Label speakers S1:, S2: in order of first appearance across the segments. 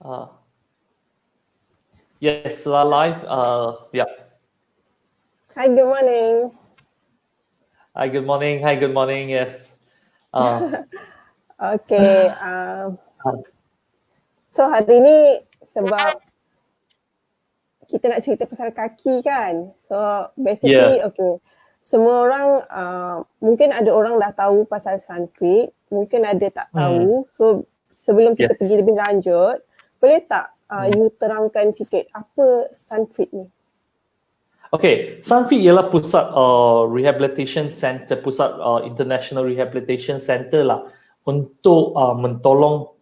S1: Uh, yes, live. Yeah.
S2: Hi, good morning.
S1: Hi, good morning. Hi, good morning. Yes.
S2: Okay. So hari ni sebab kita nak cerita pasal kaki kan. So basically,
S1: Yeah.
S2: okay. Semua orang, mungkin ada orang dah tahu pasal Sunfit, mungkin ada tak tahu. So sebelum kita pergi lebih lanjut, boleh tak you terangkan sikit apa Sunfit ni?
S1: Okay, Sunfit ialah pusat rehabilitation center, pusat international rehabilitation center lah untuk mentolong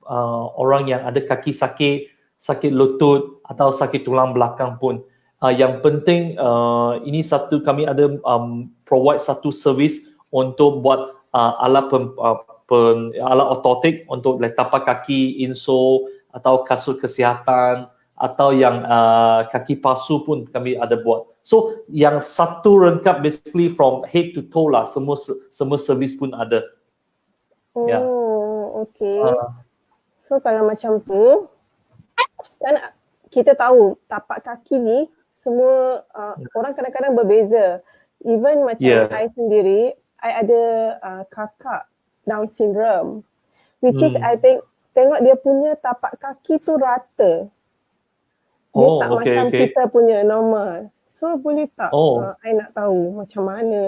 S1: orang yang ada kaki sakit, sakit lutut atau sakit tulang belakang pun. Yang penting ini satu kami ada provide satu servis untuk buat alat alat ortotik untuk tapak kaki, insole atau kasut kesihatan atau yang kaki palsu pun kami ada buat. So yang satu rengkap basically from head to toe lah, semua servis pun ada.
S2: Oh, yeah. Okay. So kalau macam tu, kan kita tahu tapak kaki ni semua orang kadang-kadang berbeza. Even macam I sendiri, I ada kakak Down syndrome, which is I think tengok dia punya tapak kaki tu rata. Dia tak macam kita punya normal. So boleh tak I nak tahu macam mana,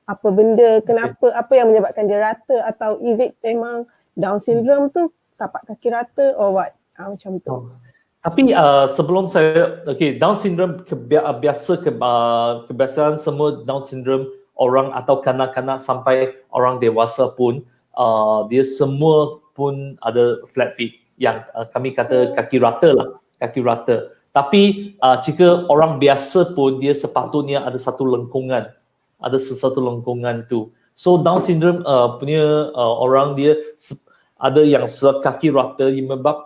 S2: apa benda, kenapa, apa yang menyebabkan dia rata, atau is it memang Down syndrome tu tapak kaki rata or what? Macam tu.
S1: Tapi sebelum saya, Down syndrome kebiasaan semua Down syndrome orang atau kanak-kanak sampai orang dewasa pun dia semua pun ada flat feet yang kami kata kaki rata lah, kaki rata. Tapi jika orang biasa pun dia sepatutnya ada satu lengkungan, ada sesuatu lengkungan tu. So Down syndrome punya orang dia ada yang kaki rata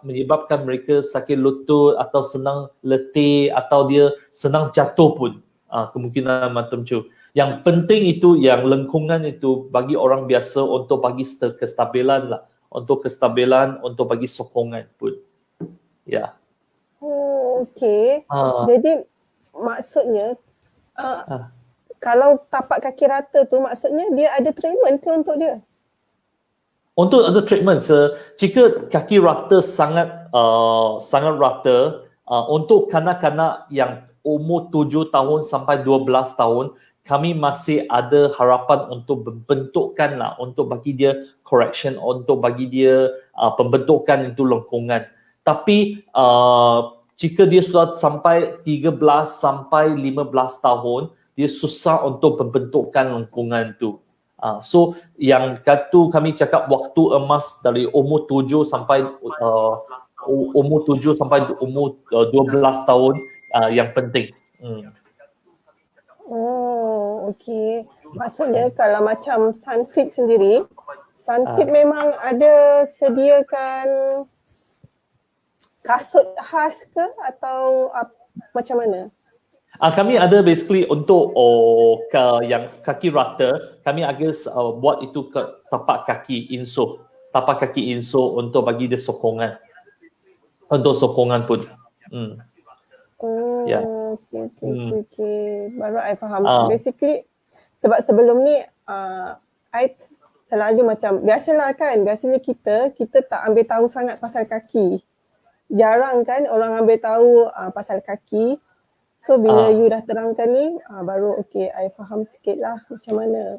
S1: menyebabkan mereka sakit lutut atau senang letih atau dia senang jatuh pun, kemungkinan macam tu. Yang penting itu yang lengkungan itu bagi orang biasa untuk bagi kestabilan lah, untuk kestabilan, untuk bagi sokongan pun. Ya.
S2: Okay. Jadi maksudnya kalau tapak kaki rata tu maksudnya dia ada treatment ke untuk dia?
S1: Untuk ada treatment, jika kaki rata sangat rata, untuk kanak-kanak yang umur 7 tahun sampai 12 tahun, kami masih ada harapan untuk membentukkan lah, untuk bagi dia correction, untuk bagi dia pembentukan itu lengkungan. Tapi jika dia sudah sampai 13 sampai 15 tahun, dia susah untuk membentukkan lengkungan itu. So yang kata kami cakap waktu emas dari umur 7 sampai umur 12 tahun yang penting.
S2: Oh, okey. Maksudnya kalau macam Sunfit sendiri, Sunfit memang ada sediakan kasut khas ke atau macam mana?
S1: Kami ada basically untuk yang kaki rata, kami agak buat itu ke tapak kaki insole, untuk bagi dia sokongan, untuk sokongan pun.
S2: Okay. Baru I faham. Basically sebab sebelum ni I selalu macam biasalah kan, biasanya kita tak ambil tahu sangat pasal kaki. Jarang kan orang ambil tahu pasal kaki. So bila you dah terangkan ni, baru okay, I faham sikit lah macam mana.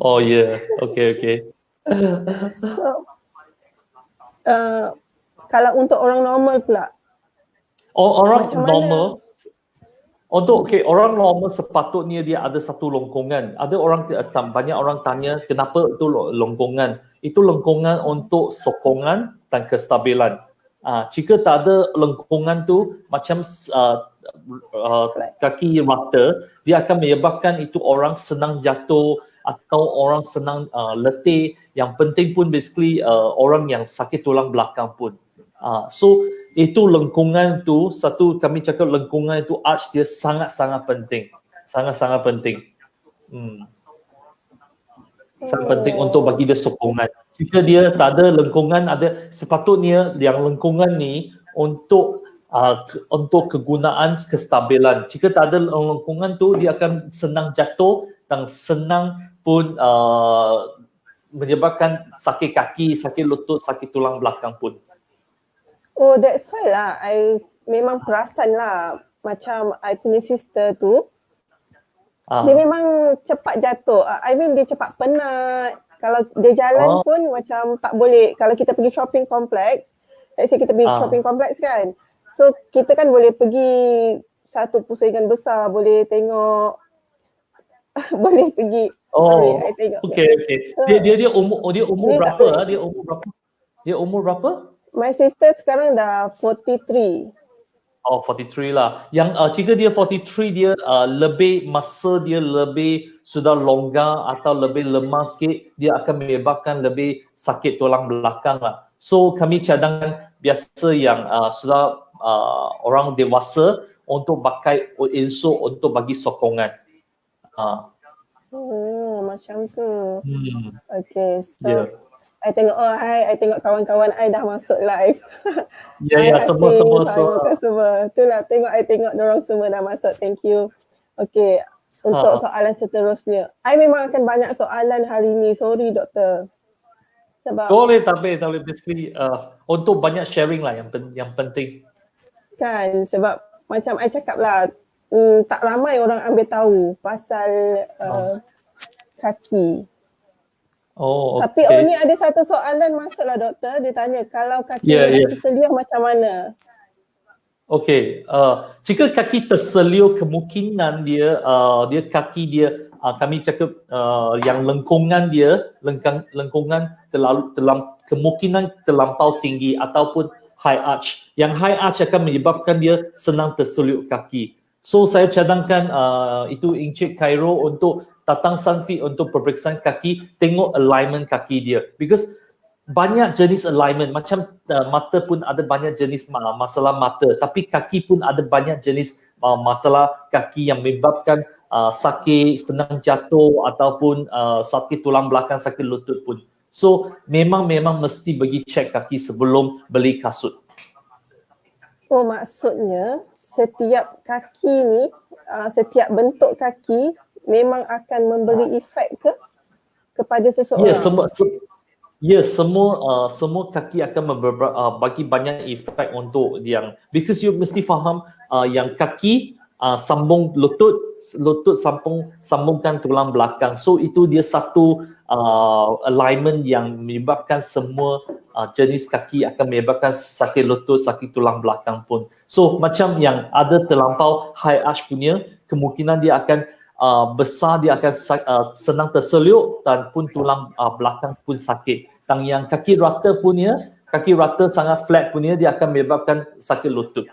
S1: Oh yeah, okay.
S2: So, kalau untuk orang normal pula?
S1: Orang normal, orang normal sepatutnya dia ada satu lengkungan. Ada orang, banyak orang tanya kenapa itu lengkungan. Itu lengkungan untuk sokongan dan kestabilan. Jika tak ada lengkungan tu macam kaki rata, dia akan menyebabkan itu orang senang jatuh atau orang senang letih. Yang penting pun basically orang yang sakit tulang belakang pun. So itu lengkungan tu, satu kami cakap lengkungan itu arch dia sangat-sangat penting. Sangat-sangat penting. Sangat penting untuk bagi dia sokongan. Jika dia tak ada lengkungan, sepatutnya yang lengkungan ni untuk untuk kegunaan kestabilan. Jika tak ada lengkungan tu, dia akan senang jatuh dan senang pun menyebabkan sakit kaki, sakit lutut, sakit tulang belakang pun.
S2: Oh, that's why lah. I memang perasan lah macam I punya sister tu, dia memang cepat jatuh. I mean dia cepat penat. Kalau dia jalan pun macam tak boleh. Kalau kita pergi shopping complex, let's say kita pergi shopping complex kan. So kita kan boleh pergi satu pusingan besar, boleh tengok boleh pergi. Sorry, I tengok.
S1: Okay. So, dia umur berapa? Dia umur berapa?
S2: My sister sekarang dah 43.
S1: 43 lah. Yang jika dia 43, dia lebih masa dia lebih sudah longgar atau lebih lemah sikit, dia akan menyebabkan lebih sakit tulang belakang lah. So kami cadangkan biasa yang sudah orang dewasa untuk pakai insult untuk bagi sokongan.
S2: Macam tu. Okay, so I tengok I tengok kawan-kawan I dah masuk live.
S1: Ya, semua.
S2: Itulah, I tengok dorang semua dah masuk. Thank you. Okay, untuk soalan seterusnya. I memang akan banyak soalan hari ni. Sorry doktor. Sebab
S1: boleh, tapi basically untuk banyak sharing lah yang penting.
S2: Kan, sebab macam I cakap lah, tak ramai orang ambil tahu pasal kaki.
S1: Okay.
S2: Tapi ni ada satu soalan masuklah doktor, dia tanya kalau kaki terselia macam mana?
S1: Okay, jika kaki terseliu, kemungkinan dia kaki dia kami cakap yang lengkungan dia kemungkinan terlampau tinggi ataupun high arch. Yang high arch akan menyebabkan dia senang terseliu kaki. So saya cadangkan itu Encik Khairul untuk datang Sunfit untuk peperiksaan kaki, tengok alignment kaki dia. Because banyak jenis alignment, macam mata pun ada banyak jenis masalah mata, tapi kaki pun ada banyak jenis masalah kaki yang menyebabkan sakit, senang jatuh ataupun sakit tulang belakang, sakit lutut pun. So memang mesti pergi cek kaki sebelum beli kasut.
S2: Oh, maksudnya setiap kaki ni, setiap bentuk kaki memang akan memberi efek kepada seseorang. Semua kaki akan bagi banyak efek untuk yang, because you mesti faham yang kaki sambung lutut sambungkan tulang belakang. So itu dia satu alignment yang menyebabkan semua jenis kaki akan menyebabkan sakit lutut, sakit tulang belakang pun. So macam yang ada terlampau high arch punya, kemungkinan dia akan besar, dia akan senang terseliuk dan pun tulang belakang pun sakit. Dan yang kaki rata punya, kaki rata sangat flat punya, dia akan menyebabkan sakit lutut.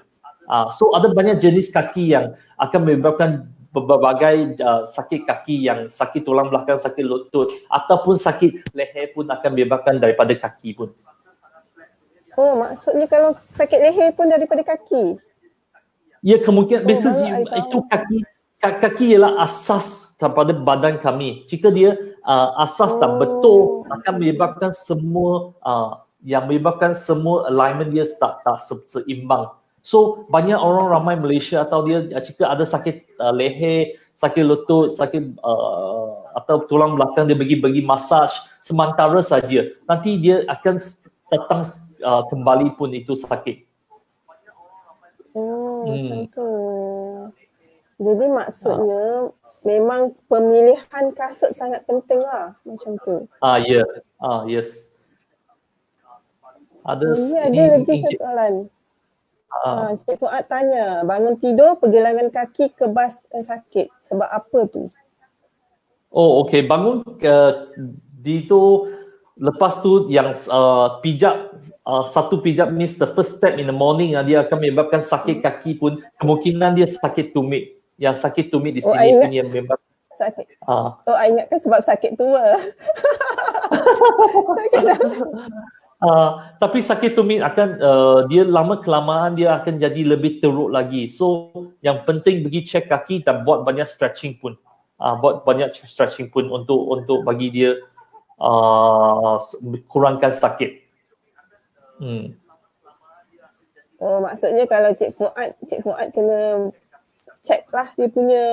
S2: So ada banyak jenis kaki yang akan menyebabkan berbagai sakit kaki, yang sakit tulang belakang, sakit lutut ataupun sakit leher pun akan menyebabkan daripada kaki pun. Oh, maksudnya kalau sakit leher pun daripada kaki?
S1: Ya, kemungkinan because itu kaki ialah asas daripada badan kami. Jika dia asas tak betul, akan menyebabkan semua yang menyebabkan semua alignment dia tak seimbang. So banyak orang ramai Malaysia atau dia jika ada sakit leher, sakit lutut, sakit atau tulang belakang, dia bagi massage sementara saja. Nanti dia akan datang kembali pun itu sakit.
S2: Macam tu. Jadi maksudnya memang pemilihan kasut sangat penting lah macam tu.
S1: Yes.
S2: Ada lagi satu soalan. Cik Fuad tanya, bangun tidur pergelangan kaki kebas dan sakit. Sebab apa tu?
S1: Oh, okay. Bangun itu lepas tu yang pijak, satu pijak means the first step in the morning, dia akan menyebabkan sakit kaki pun. Kemungkinan dia sakit tumit. Yang sakit tumit di sini punya memang
S2: sakit. I ingatkan sebab sakit tua.
S1: Tapi sakit tumit akan dia lama kelamaan dia akan jadi lebih teruk lagi. So yang penting pergi cek kaki dan buat banyak stretching pun. Untuk bagi dia kurangkan sakit.
S2: Oh, maksudnya kalau Cik Fuad kena check lah dia punya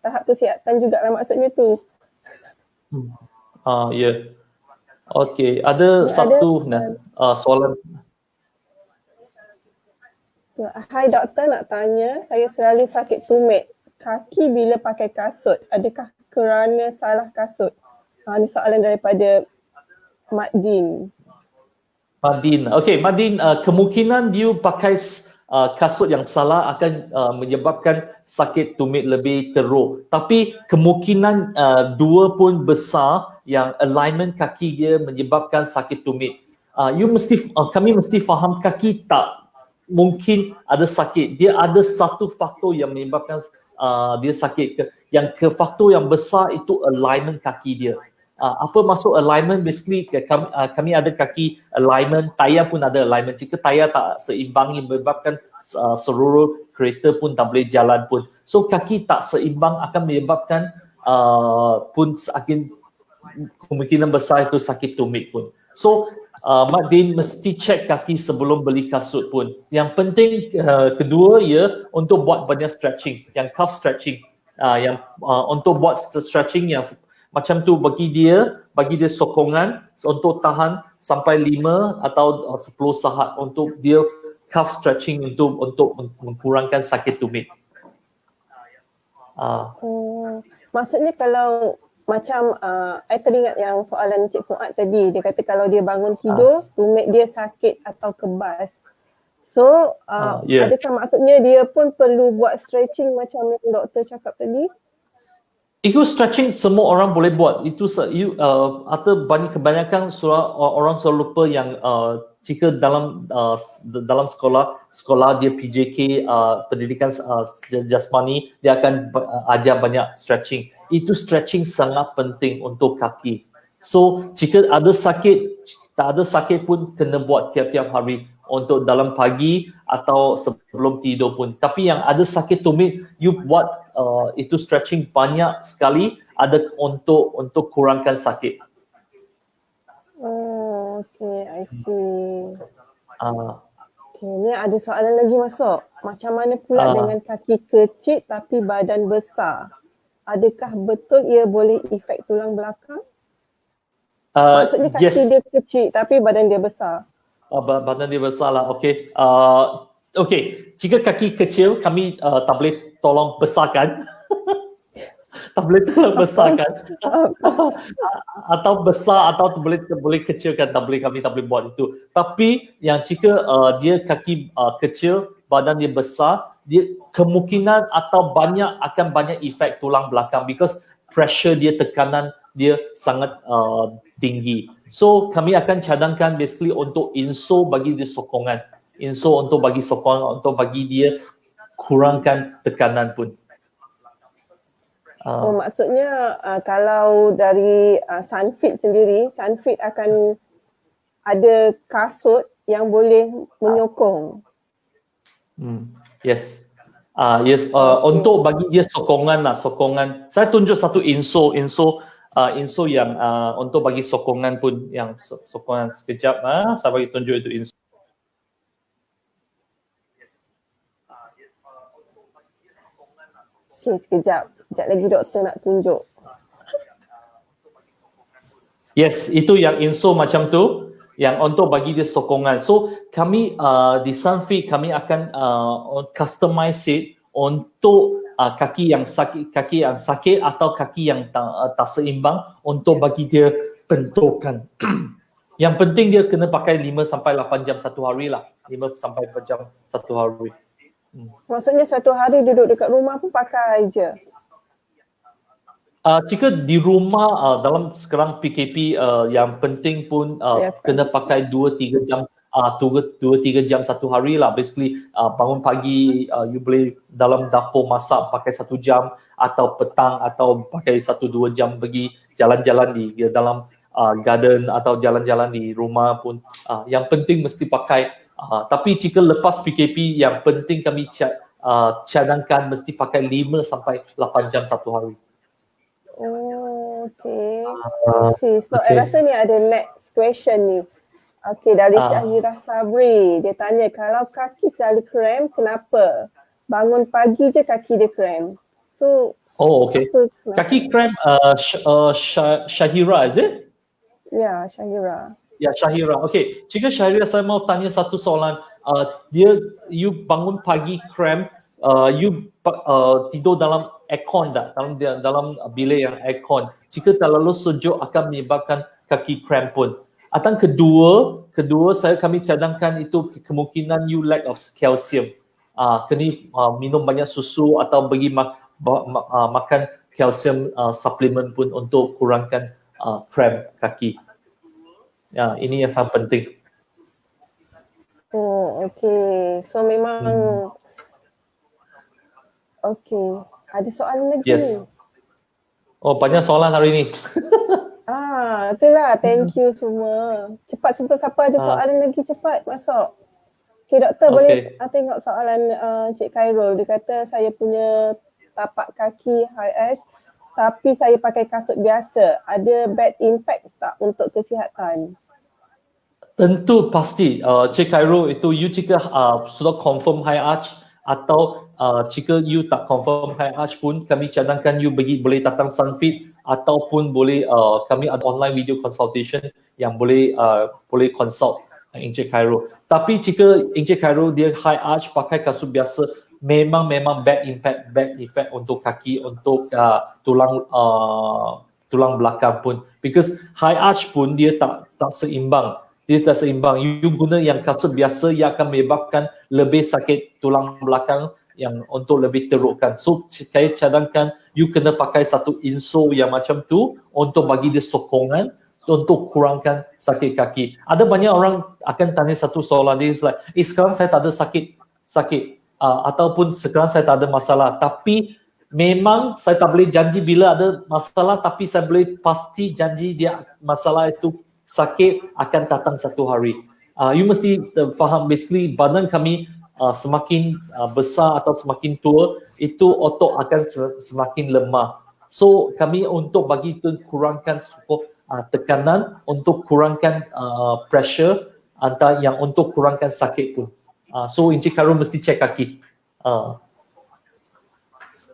S2: tahap kesihatan jugalah maksudnya tu.
S1: Ya. Okey, ada satu soalan.
S2: Hai doktor, nak tanya, saya selalu sakit tumit kaki bila pakai kasut. Adakah kerana salah kasut? Ini soalan daripada Madin.
S1: Okey, Madin, kemungkinan dia pakai kasut yang salah akan menyebabkan sakit tumit lebih teruk. Tapi kemungkinan dua pun besar yang alignment kaki dia menyebabkan sakit tumit. Kami mesti faham kaki tak mungkin ada sakit. Dia ada satu faktor yang menyebabkan dia sakit. Yang faktor yang besar itu alignment kaki dia. Apa maksud alignment? Basically kami ada kaki alignment, tayar pun ada alignment. Jika tayar tak seimbang menyebabkan seluruh kereta pun tak boleh jalan pun. So kaki tak seimbang akan menyebabkan pun akan kemungkinan besar itu sakit tumit pun. So Mak Din mesti cek kaki sebelum beli kasut pun. Yang penting kedua ya untuk buat banyak stretching, yang calf stretching, yang untuk buat stretching yang macam tu bagi dia sokongan untuk tahan sampai 5 atau 10 saat untuk dia calf stretching untuk mengurangkan sakit tumit.
S2: Maksudnya kalau macam saya teringat yang soalan Cik Fuad tadi, dia kata kalau dia bangun tidur tumit dia sakit atau kebas. So adakah maksudnya dia pun perlu buat stretching macam yang doktor cakap tadi?
S1: Itu stretching semua orang boleh buat. Itu atau kebanyakan orang selalu lupa yang jika dalam sekolah dia PJK pendidikan jasmani, dia akan ajar banyak stretching. Itu stretching sangat penting untuk kaki. So jika ada sakit, tak ada sakit pun kena buat tiap-tiap hari untuk dalam pagi atau sebelum tidur pun. Tapi yang ada sakit tumit, you buat itu stretching banyak sekali ada untuk kurangkan sakit.
S2: Okay, I see. Okay, ni ada soalan lagi masuk. Macam mana pula dengan kaki kecil tapi badan besar? Adakah betul ia boleh efek tulang belakang? Maksudnya kaki dia kecil tapi badan dia besar.
S1: Badan dia besar lah, okey. Okey, jika kaki kecil kami tak boleh tolong besarkan. Tak boleh tolong besarkan. Atau besar atau boleh kecilkan, kami tak boleh buat itu. Tapi yang jika dia kaki kecil, badan dia besar, dia kemungkinan atau akan banyak efek tulang belakang because pressure dia, tekanan dia sangat tinggi. So kami akan cadangkan basically untuk insole bagi dia sokongan. Insole untuk bagi sokongan, untuk bagi dia kurangkan tekanan pun.
S2: Maksudnya kalau dari Sunfit sendiri, Sunfit akan ada kasut yang boleh menyokong.
S1: Yes. Yes, untuk bagi dia sokongan. Saya tunjuk satu insole yang untuk bagi sokongan pun, yang sokongan sekejap. Saya bagi tunjuk itu insole.
S2: Okay, sekejap lagi doktor nak tunjuk.
S1: Yes, itu yang insole macam tu, yang untuk bagi dia sokongan. So kami di Sunfit kami akan customize it untuk kaki yang sakit atau kaki yang tak seimbang untuk bagi dia bentukan. Yang penting dia kena pakai 5 sampai 8 jam satu hari lah. 5 sampai 8 jam satu hari.
S2: Maksudnya satu hari duduk dekat rumah pun pakai je?
S1: Jika di rumah dalam sekarang PKP yang penting pun kena pakai 2-3 jam 2-3 jam satu hari lah. Basically bangun pagi you boleh dalam dapur masak pakai 1 jam, atau petang atau pakai 1-2 jam pergi jalan-jalan di dalam garden atau jalan-jalan di rumah pun. Yang penting mesti pakai. Tapi jika lepas PKP yang penting kami cadangkan mesti pakai 5 sampai 8 jam satu hari.
S2: Okay. I see. So I rasa ni ada next question ni. Okay, dari Syahira Sabri. Dia tanya, kalau kaki selalu krem, kenapa? Bangun pagi je kaki dia krem. So,
S1: okay. Kaki krem Syahira, is it?
S2: Ya, Syahira.
S1: Ya, Syahira. Okay, jika Syahira saya mau tanya satu soalan. You bangun pagi krem, you tidur dalam aircon tak? Dalam bilik yang aircon. Jika terlalu sejuk akan menyebabkan kaki krem pun. Atau kedua kami cadangkan itu kemungkinan you lack of calcium. Kena minum banyak susu atau bagi makan calcium supplement pun untuk kurangkan krem kaki. Ya, ini yang sangat penting.
S2: Oh, okay. So memang okay. Ada soalan lagi ni?
S1: Oh, banyak soalan hari ni.
S2: Itulah. Thank you semua. Cepat siapa ada soalan lagi cepat masuk. Okay, doktor boleh tengok soalan Cik Khairul. Dia kata saya punya tapak kaki high edge tapi saya pakai kasut biasa. Ada bad impact tak untuk kesihatan?
S1: Tentu pasti. Cik Khairul itu you jika sudah confirm high arch atau jika you tak confirm high arch pun kami cadangkan you boleh datang Sunfit ataupun boleh kami ada online video consultation yang boleh consult Encik Khairul. Tapi jika Encik Khairul dia high arch pakai kasut biasa memang bad effect untuk kaki, untuk tulang belakang pun, because high arch pun dia tak seimbang. Dia tak seimbang. You guna yang kasut biasa yang akan menyebabkan lebih sakit tulang belakang yang untuk lebih terukkan. So saya cadangkan you kena pakai satu insole yang macam tu untuk bagi dia sokongan untuk kurangkan sakit kaki. Ada banyak orang akan tanya satu soalan dia like, sekarang saya tak ada sakit ataupun sekarang saya tak ada masalah. Tapi memang saya tak boleh janji bila ada masalah, tapi saya boleh pasti janji dia masalah itu sakit akan datang satu hari. You mesti faham basically badan kami semakin besar atau semakin tua, itu otot akan semakin lemah. So kami untuk bagi itu kurangkan tekanan, untuk kurangkan pressure, antara yang untuk kurangkan sakit pun. So Encik Khairul mesti cek kaki.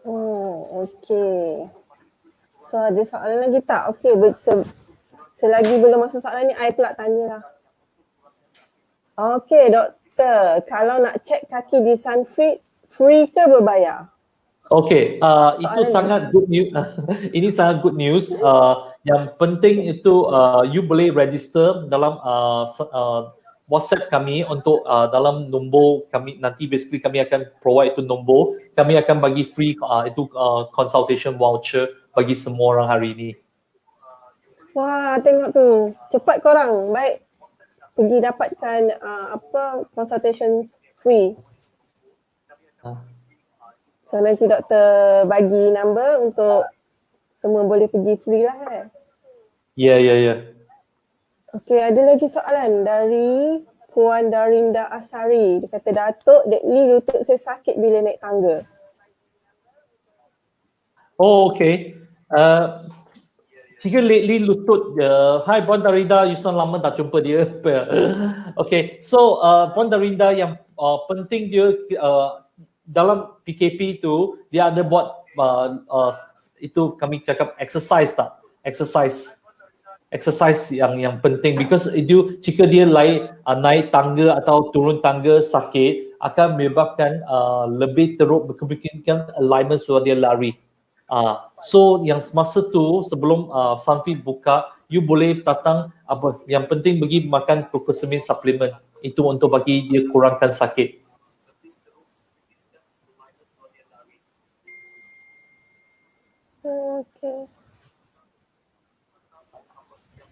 S2: Okay. So ada soalan lagi tak? Okay, selagi belum masuk soalan ni, I pula tanyalah. Okay, doktor. Kalau nak cek kaki di Sunfit, free ke berbayar?
S1: Okay, itu sangat good news. Ini sangat good news. Yang penting itu you boleh register dalam WhatsApp kami untuk dalam nombor kami, nanti basically kami akan provide itu nombor. Kami akan bagi free itu consultation voucher bagi semua orang hari ini.
S2: Wah, tengok tu. Cepat korang. Baik. Pergi dapatkan consultation free. So nanti doktor bagi number untuk semua boleh pergi free lah kan?
S1: Ya.
S2: Okay, ada lagi soalan dari Puan Darinda Asari. Dia kata, Datuk, lately lutut saya sakit bila naik tangga.
S1: Oh, okay. Jika lately lutut, hi Puan Darinda, you sudah lama tak jumpa dia. Okay, so Puan Darinda yang penting dia dalam PKP itu, dia ada buat itu kami cakap exercise tak? Exercise yang penting, because itu jika dia naik tangga atau turun tangga sakit akan menyebabkan lebih teruk kemungkinan alignment suara dia lari. So yang masa tu sebelum Sunfit buka, you boleh datang yang penting bagi makan glucosamine supplement itu untuk bagi dia kurangkan sakit.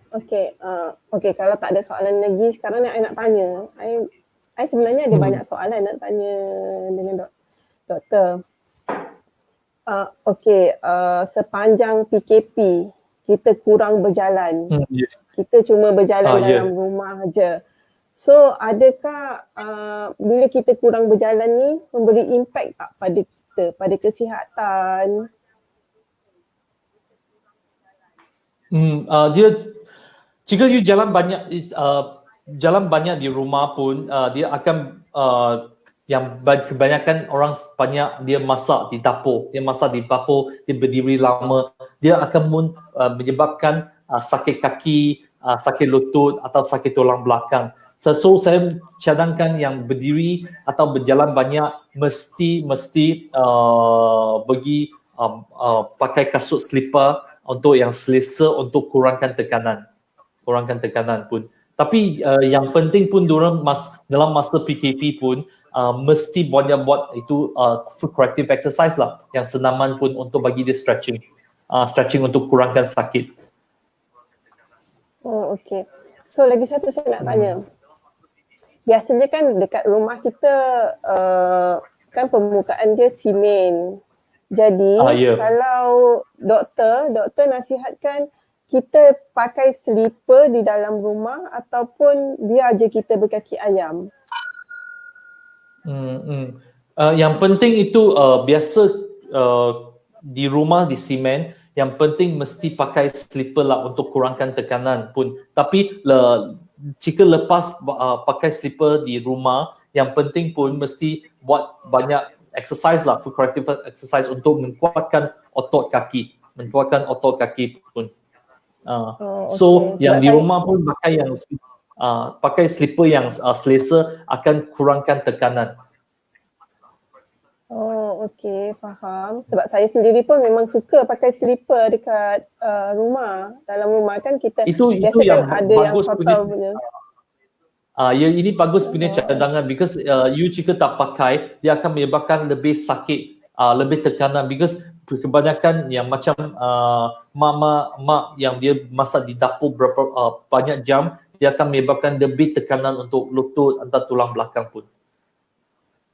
S2: Okay, kalau tak ada soalan lagi sekarang ni I nak tanya. I sebenarnya ada banyak soalan nak tanya dengan doktor. Sepanjang PKP kita kurang berjalan. Kita cuma berjalan dalam rumah aja. So adakah bila kita kurang berjalan ni memberi impact tak pada kita, pada kesihatan?
S1: Dia jika you jalan banyak di rumah pun dia akan yang kebanyakan orang banyak dia masak di dapur, dia berdiri lama, dia akan menyebabkan sakit kaki, sakit lutut atau sakit tulang belakang. So saya cadangkan yang berdiri atau berjalan banyak mesti pakai kasut slipper untuk yang selesa untuk kurangkan tekanan pun. Tapi yang penting pun dalam masa PKP pun mesti buat itu full corrective exercise lah, yang senaman pun untuk bagi dia stretching untuk kurangkan sakit.
S2: Oh, okey. So lagi satu saya nak tanya. Biasanya kan dekat rumah kita kan permukaan dia simen. Jadi kalau doktor nasihatkan kita pakai slipper di dalam rumah ataupun biar je kita berkaki ayam.
S1: Yang penting itu biasa di rumah di simen, yang penting mesti pakai slipper lah untuk kurangkan tekanan pun. Tapi jika lepas pakai slipper di rumah, yang penting pun mesti buat banyak exercise lah, full corrective exercise untuk menguatkan otot kaki pun. So yang di rumah pun pakai slipper yang selesa akan kurangkan tekanan.
S2: Oh, okey, faham. Sebab saya sendiri pun memang suka pakai slipper dekat rumah. Dalam rumah kan kita biasa kan ada yang total punya.
S1: Ini bagus punya cadangan, because you jika tak pakai, dia akan menyebabkan lebih sakit, lebih tekanan, because kebanyakan yang macam mak yang dia masak di dapur banyak jam, dia akan menyebabkan lebih tekanan untuk lutut atau tulang belakang pun.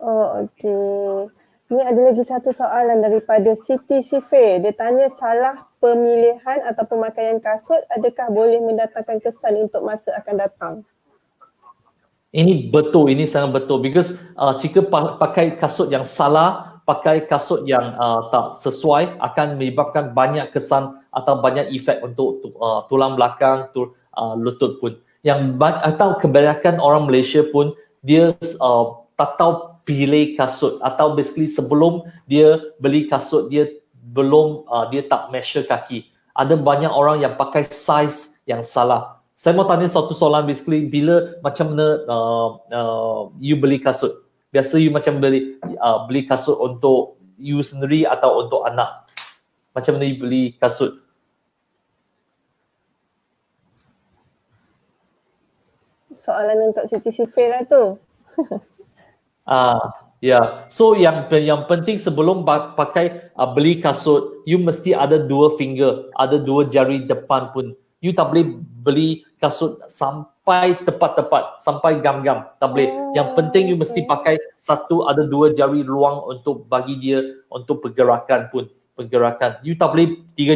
S2: Oh, okey. Ini ada lagi satu soalan daripada Siti Sifir. Dia tanya, salah pemilihan atau pemakaian kasut adakah boleh mendatangkan kesan untuk masa akan datang?
S1: Ini betul, ini sangat betul, because jika pakai kasut yang salah, pakai kasut yang tak sesuai akan menyebabkan banyak kesan atau banyak efek untuk tulang belakang, lutut pun. Atau kebanyakan orang Malaysia pun dia tak tahu pilih kasut, atau basically sebelum dia beli kasut dia tak measure kaki. Ada banyak orang yang pakai size yang salah. Saya mau tanya satu soalan, basically bila macam mana you beli kasut? Biasa you macam beli kasut untuk you sendiri atau untuk anak? Macam mana you beli kasut?
S2: Soalan untuk Siti Sifir lah tu.
S1: So yang penting sebelum pakai beli kasut, you mesti ada dua finger, ada dua jari depan pun. You tak boleh beli kasut sampai tepat-tepat, sampai gam-gam, tak boleh. Yang penting you mesti pakai ada dua jari luang untuk bagi dia untuk pergerakan. You tak boleh tiga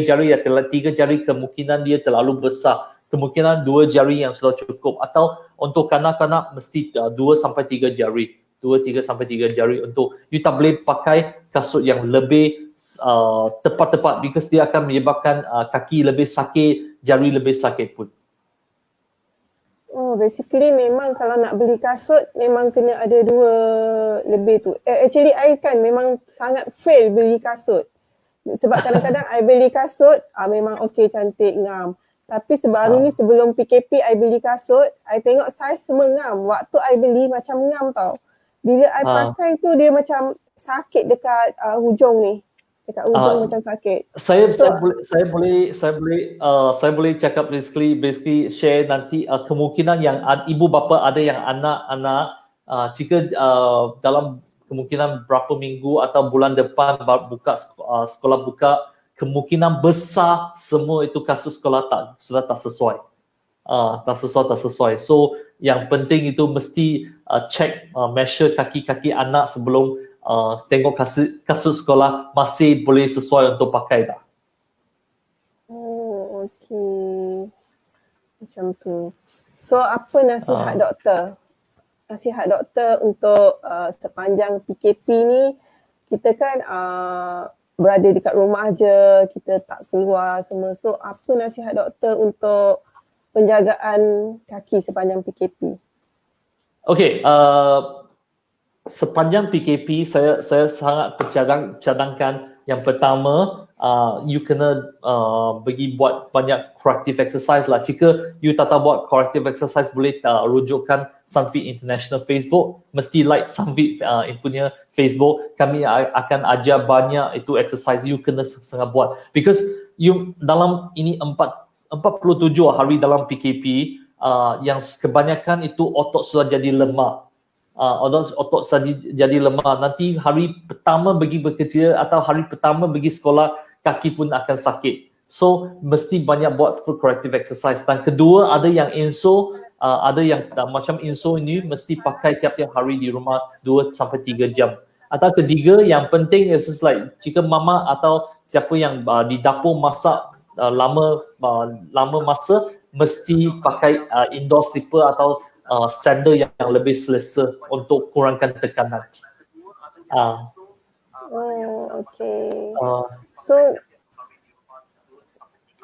S1: jari kemungkinan dia terlalu besar. Kemungkinan dua jari yang sudah cukup, atau untuk kanak-kanak mesti 2 sampai 3 jari. 2-3 sampai 3 jari untuk you tak boleh pakai kasut yang lebih tepat-tepat, because dia akan menyebabkan kaki lebih sakit, jari lebih sakit pun.
S2: Oh, basically memang kalau nak beli kasut memang kena ada dua lebih tu. Actually I kan memang sangat fail beli kasut. Sebab kadang-kadang I beli kasut memang okey, cantik, ngam. Tapi sebaru ni sebelum PKP I beli kasut, I tengok saiz semua ngam. Waktu I beli macam ngam tau. Bila I pakai tu dia macam sakit dekat hujung ni. Dekat hujung macam sakit.
S1: Saya boleh cakap basically share nanti kemungkinan yang ibu bapa ada yang anak-anak jika dalam kemungkinan berapa minggu atau bulan depan sekolah buka, kemungkinan besar semua itu kasut sekolah sudah tak sesuai. Tak sesuai. So yang penting itu mesti check measure kaki-kaki anak sebelum tengok kasut sekolah masih boleh sesuai untuk pakai tak.
S2: Oh, okey. Macam tu. So apa nasihat doktor? Nasihat doktor untuk sepanjang PKP ni, kita kan berada dekat rumah je, kita tak keluar semua. So apa nasihat doktor untuk penjagaan kaki sepanjang PKP?
S1: Okay, sepanjang PKP saya sangat cadangkan yang pertama, you kena pergi buat banyak corrective exercise lah. Jika you tak tahu buat corrective exercise, boleh rujukkan Sunfit International Facebook, mesti like Sunfit punya Facebook. Kami akan ajar banyak itu exercise you kena sangat buat, because you dalam ini 47 hari dalam PKP, yang kebanyakan itu otot sudah jadi lemah. Otot jadi lemah. Nanti hari pertama pergi bekerja atau hari pertama pergi sekolah, kaki pun akan sakit. So mesti banyak buat full corrective exercise. Dan kedua, ada yang inso, ada yang macam inso ini mesti pakai tiap-tiap hari di rumah 2 sampai 3 jam. Atau ketiga, yang penting is like jika mama atau siapa yang di dapur masak lama masa, mesti pakai indoor slipper atau sandal yang lebih selesa untuk kurangkan tekanan.
S2: Okay. So,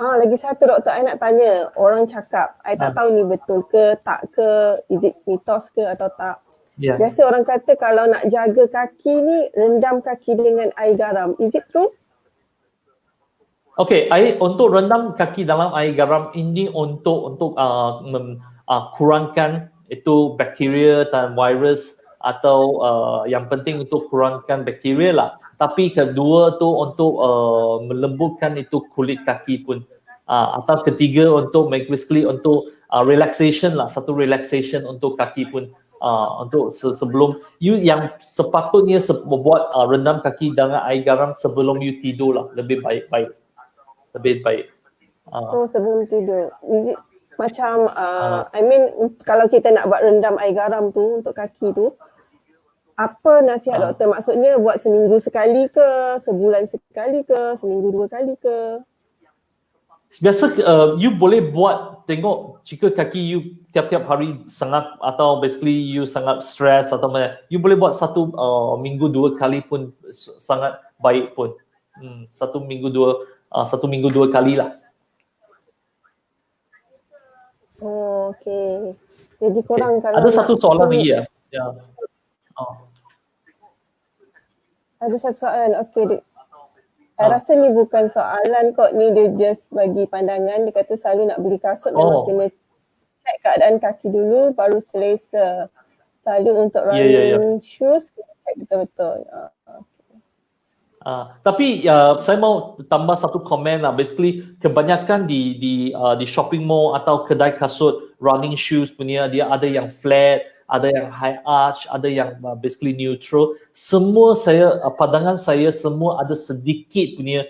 S2: lagi satu doktor, I nak tanya. Orang cakap, I tak tahu ni betul ke, tak ke, is it mitos ke atau tak. Yeah. Biasa orang kata kalau nak jaga kaki ni, rendam kaki dengan air garam. Is it true?
S1: Okay, untuk rendam kaki dalam air garam ini untuk kurangkan itu bakteria dan virus, atau yang penting untuk kurangkan bakteria lah. Tapi kedua tu untuk melembutkan itu kulit kaki pun. Atau ketiga untuk basically untuk relaxation lah, satu relaxation untuk kaki pun. Untuk sebelum you yang sepatutnya buat rendam kaki dengan air garam sebelum you tidur lah, lebih baik.
S2: Sebelum tidur. Macam I mean kalau kita nak buat rendam air garam tu untuk kaki tu, apa nasihat doktor? Maksudnya buat seminggu sekali ke, sebulan sekali ke, seminggu 2 kali ke?
S1: Biasa you boleh buat, tengok jika kaki you tiap-tiap hari sangat, atau basically you sangat stress atau mana, you boleh buat satu minggu 2 kali pun sangat baik pun. Satu minggu 2 kali lah.
S2: Okay. Jadi korang kalau
S1: ada satu soalan lagi ya.
S2: Ada satu soalan. Okay. I rasa ni bukan soalan kot, ni dia just bagi pandangan. Dia kata selalu nak beli kasut memang kena check keadaan kaki dulu baru selesa. Selalu untuk running shoes kena check betul-betul.
S1: Tapi saya mau tambah satu komen lah. Basically kebanyakan di shopping mall atau kedai kasut running shoes punya, dia ada yang flat, ada yang high arch, ada yang basically neutral. Semua pandangan saya semua ada sedikit punya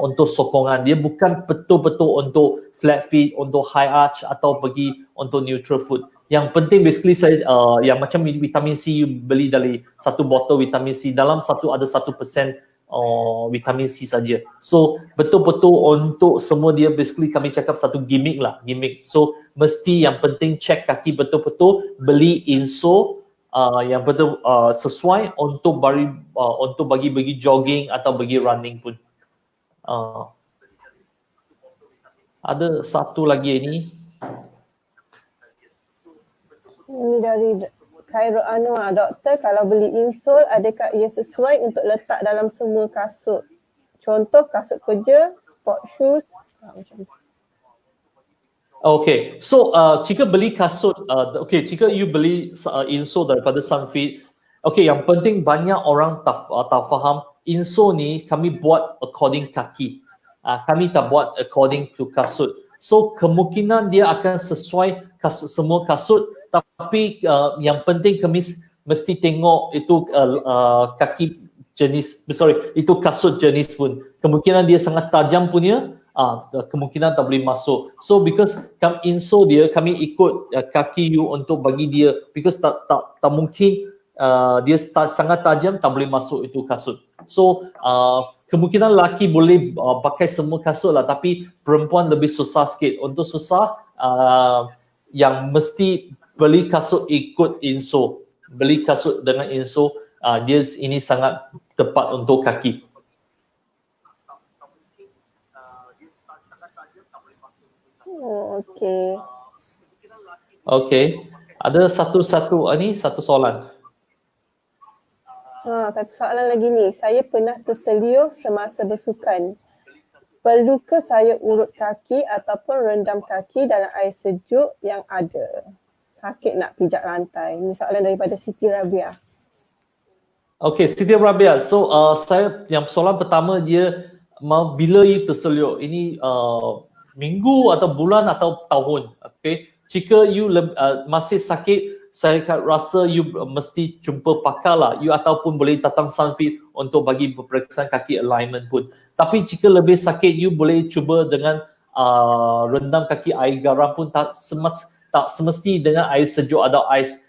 S1: untuk sokongan. Dia bukan betul-betul untuk flat feet, untuk high arch atau pergi untuk neutral foot. Yang penting basically saya yang macam vitamin C, you beli dari satu botol vitamin C, dalam satu ada 1% vitamin C saja. So betul-betul untuk semua dia basically kami cakap satu gimmick. So mesti yang penting check kaki betul-betul, beli inso yang betul sesuai untuk bagi jogging atau bagi running pun. Ada satu lagi ini.
S2: Ini dari Khairul Anwar. Doktor, kalau beli insole, adakah ia sesuai untuk letak dalam semua kasut? Contoh kasut kerja, sport shoes, macam tu.
S1: Okay, so jika beli kasut, jika you beli insole daripada Sunfit, yang penting banyak orang tak faham, insole ni kami buat according kaki. Kami tak buat according to kasut. So kemungkinan dia akan sesuai semua kasut, tapi yang penting kami mesti tengok itu kaki jenis, itu kasut jenis pun. Kemungkinan dia sangat tajam punya, kemungkinan tak boleh masuk. So because insole dia, kami ikut kaki you untuk bagi dia, because tak mungkin dia sangat tajam tak boleh masuk itu kasut. So kemungkinan lelaki boleh pakai semua kasut lah, tapi perempuan lebih susah sikit. Untuk susah yang mesti beli kasut ikut insole. Beli kasut dengan insole, dia ini sangat tepat untuk kaki.
S2: Oh, okey.
S1: Okey. Ada satu soalan.
S2: Satu soalan lagi ni. Saya pernah terseliur semasa bersukan. Perlukah saya urut kaki ataupun rendam kaki dalam air sejuk yang ada? Sakit nak pijak lantai. Ini soalan daripada Siti Rabia.
S1: Okey, Siti Rabia. So, yang soalan pertama dia bila you terseliur? Ini minggu atau bulan atau tahun? Okey. Jika you masih sakit, saya rasa you mesti jumpa pakar lah. You ataupun boleh datang Sunfit untuk bagi peperiksaan kaki alignment pun. Tapi jika lebih sakit, you boleh cuba dengan rendam kaki air garam pun tak semesti dengan air sejuk atau ais.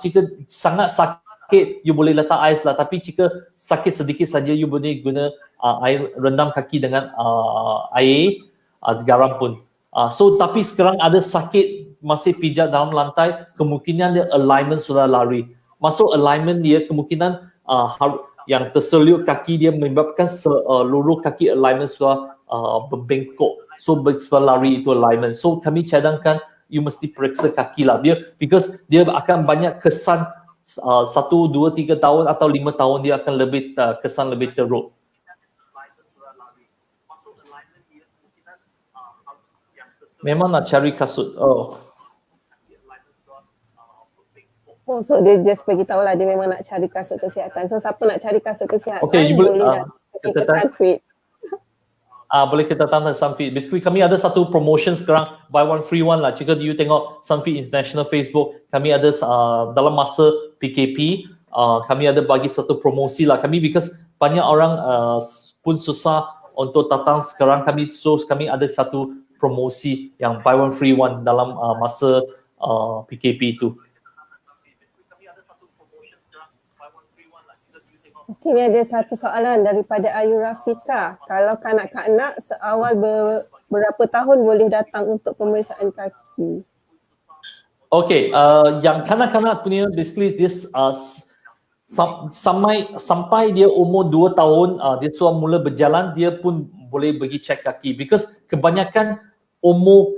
S1: Jika sangat sakit, you boleh letak ais lah. Tapi jika sakit sedikit saja, you boleh guna air rendam kaki dengan air garam pun. So tapi sekarang ada sakit masih pijak dalam lantai, kemungkinan dia alignment sudah lari. Masuk alignment dia kemungkinan yang terseliuk kaki dia menyebabkan seluruh kaki alignment sudah berbengkok. So sebab lari itu alignment. So kami cadangkan you mesti periksa kaki lah. Because dia akan banyak kesan 1, 2, 3 tahun atau 5 tahun dia akan lebih kesan lebih teruk. Memang nak cari kasut. Oh,
S2: so dia just beritahu lah dia memang nak cari kasut kesihatan. So siapa nak cari kasut kesihatan,
S1: okay,
S2: boleh datang ke Sunfit.
S1: Boleh kita datang ke Sunfit. Basically kami ada satu promotion sekarang, buy one free one lah. Jika you tengok Sunfit International Facebook, kami ada dalam masa PKP, kami ada bagi satu promosi lah. Because banyak orang pun susah untuk datang sekarang, kami ada satu promosi yang buy one free one dalam masa PKP itu.
S2: Okay, ni ada satu soalan daripada Ayu Rafika. Kalau kanak-kanak seawal berapa tahun boleh datang untuk pemeriksaan kaki?
S1: Okay, yang kanak-kanak punya basically this sampai dia umur 2 tahun, dia sudah mula berjalan, dia pun boleh pergi cek kaki. Because kebanyakan umur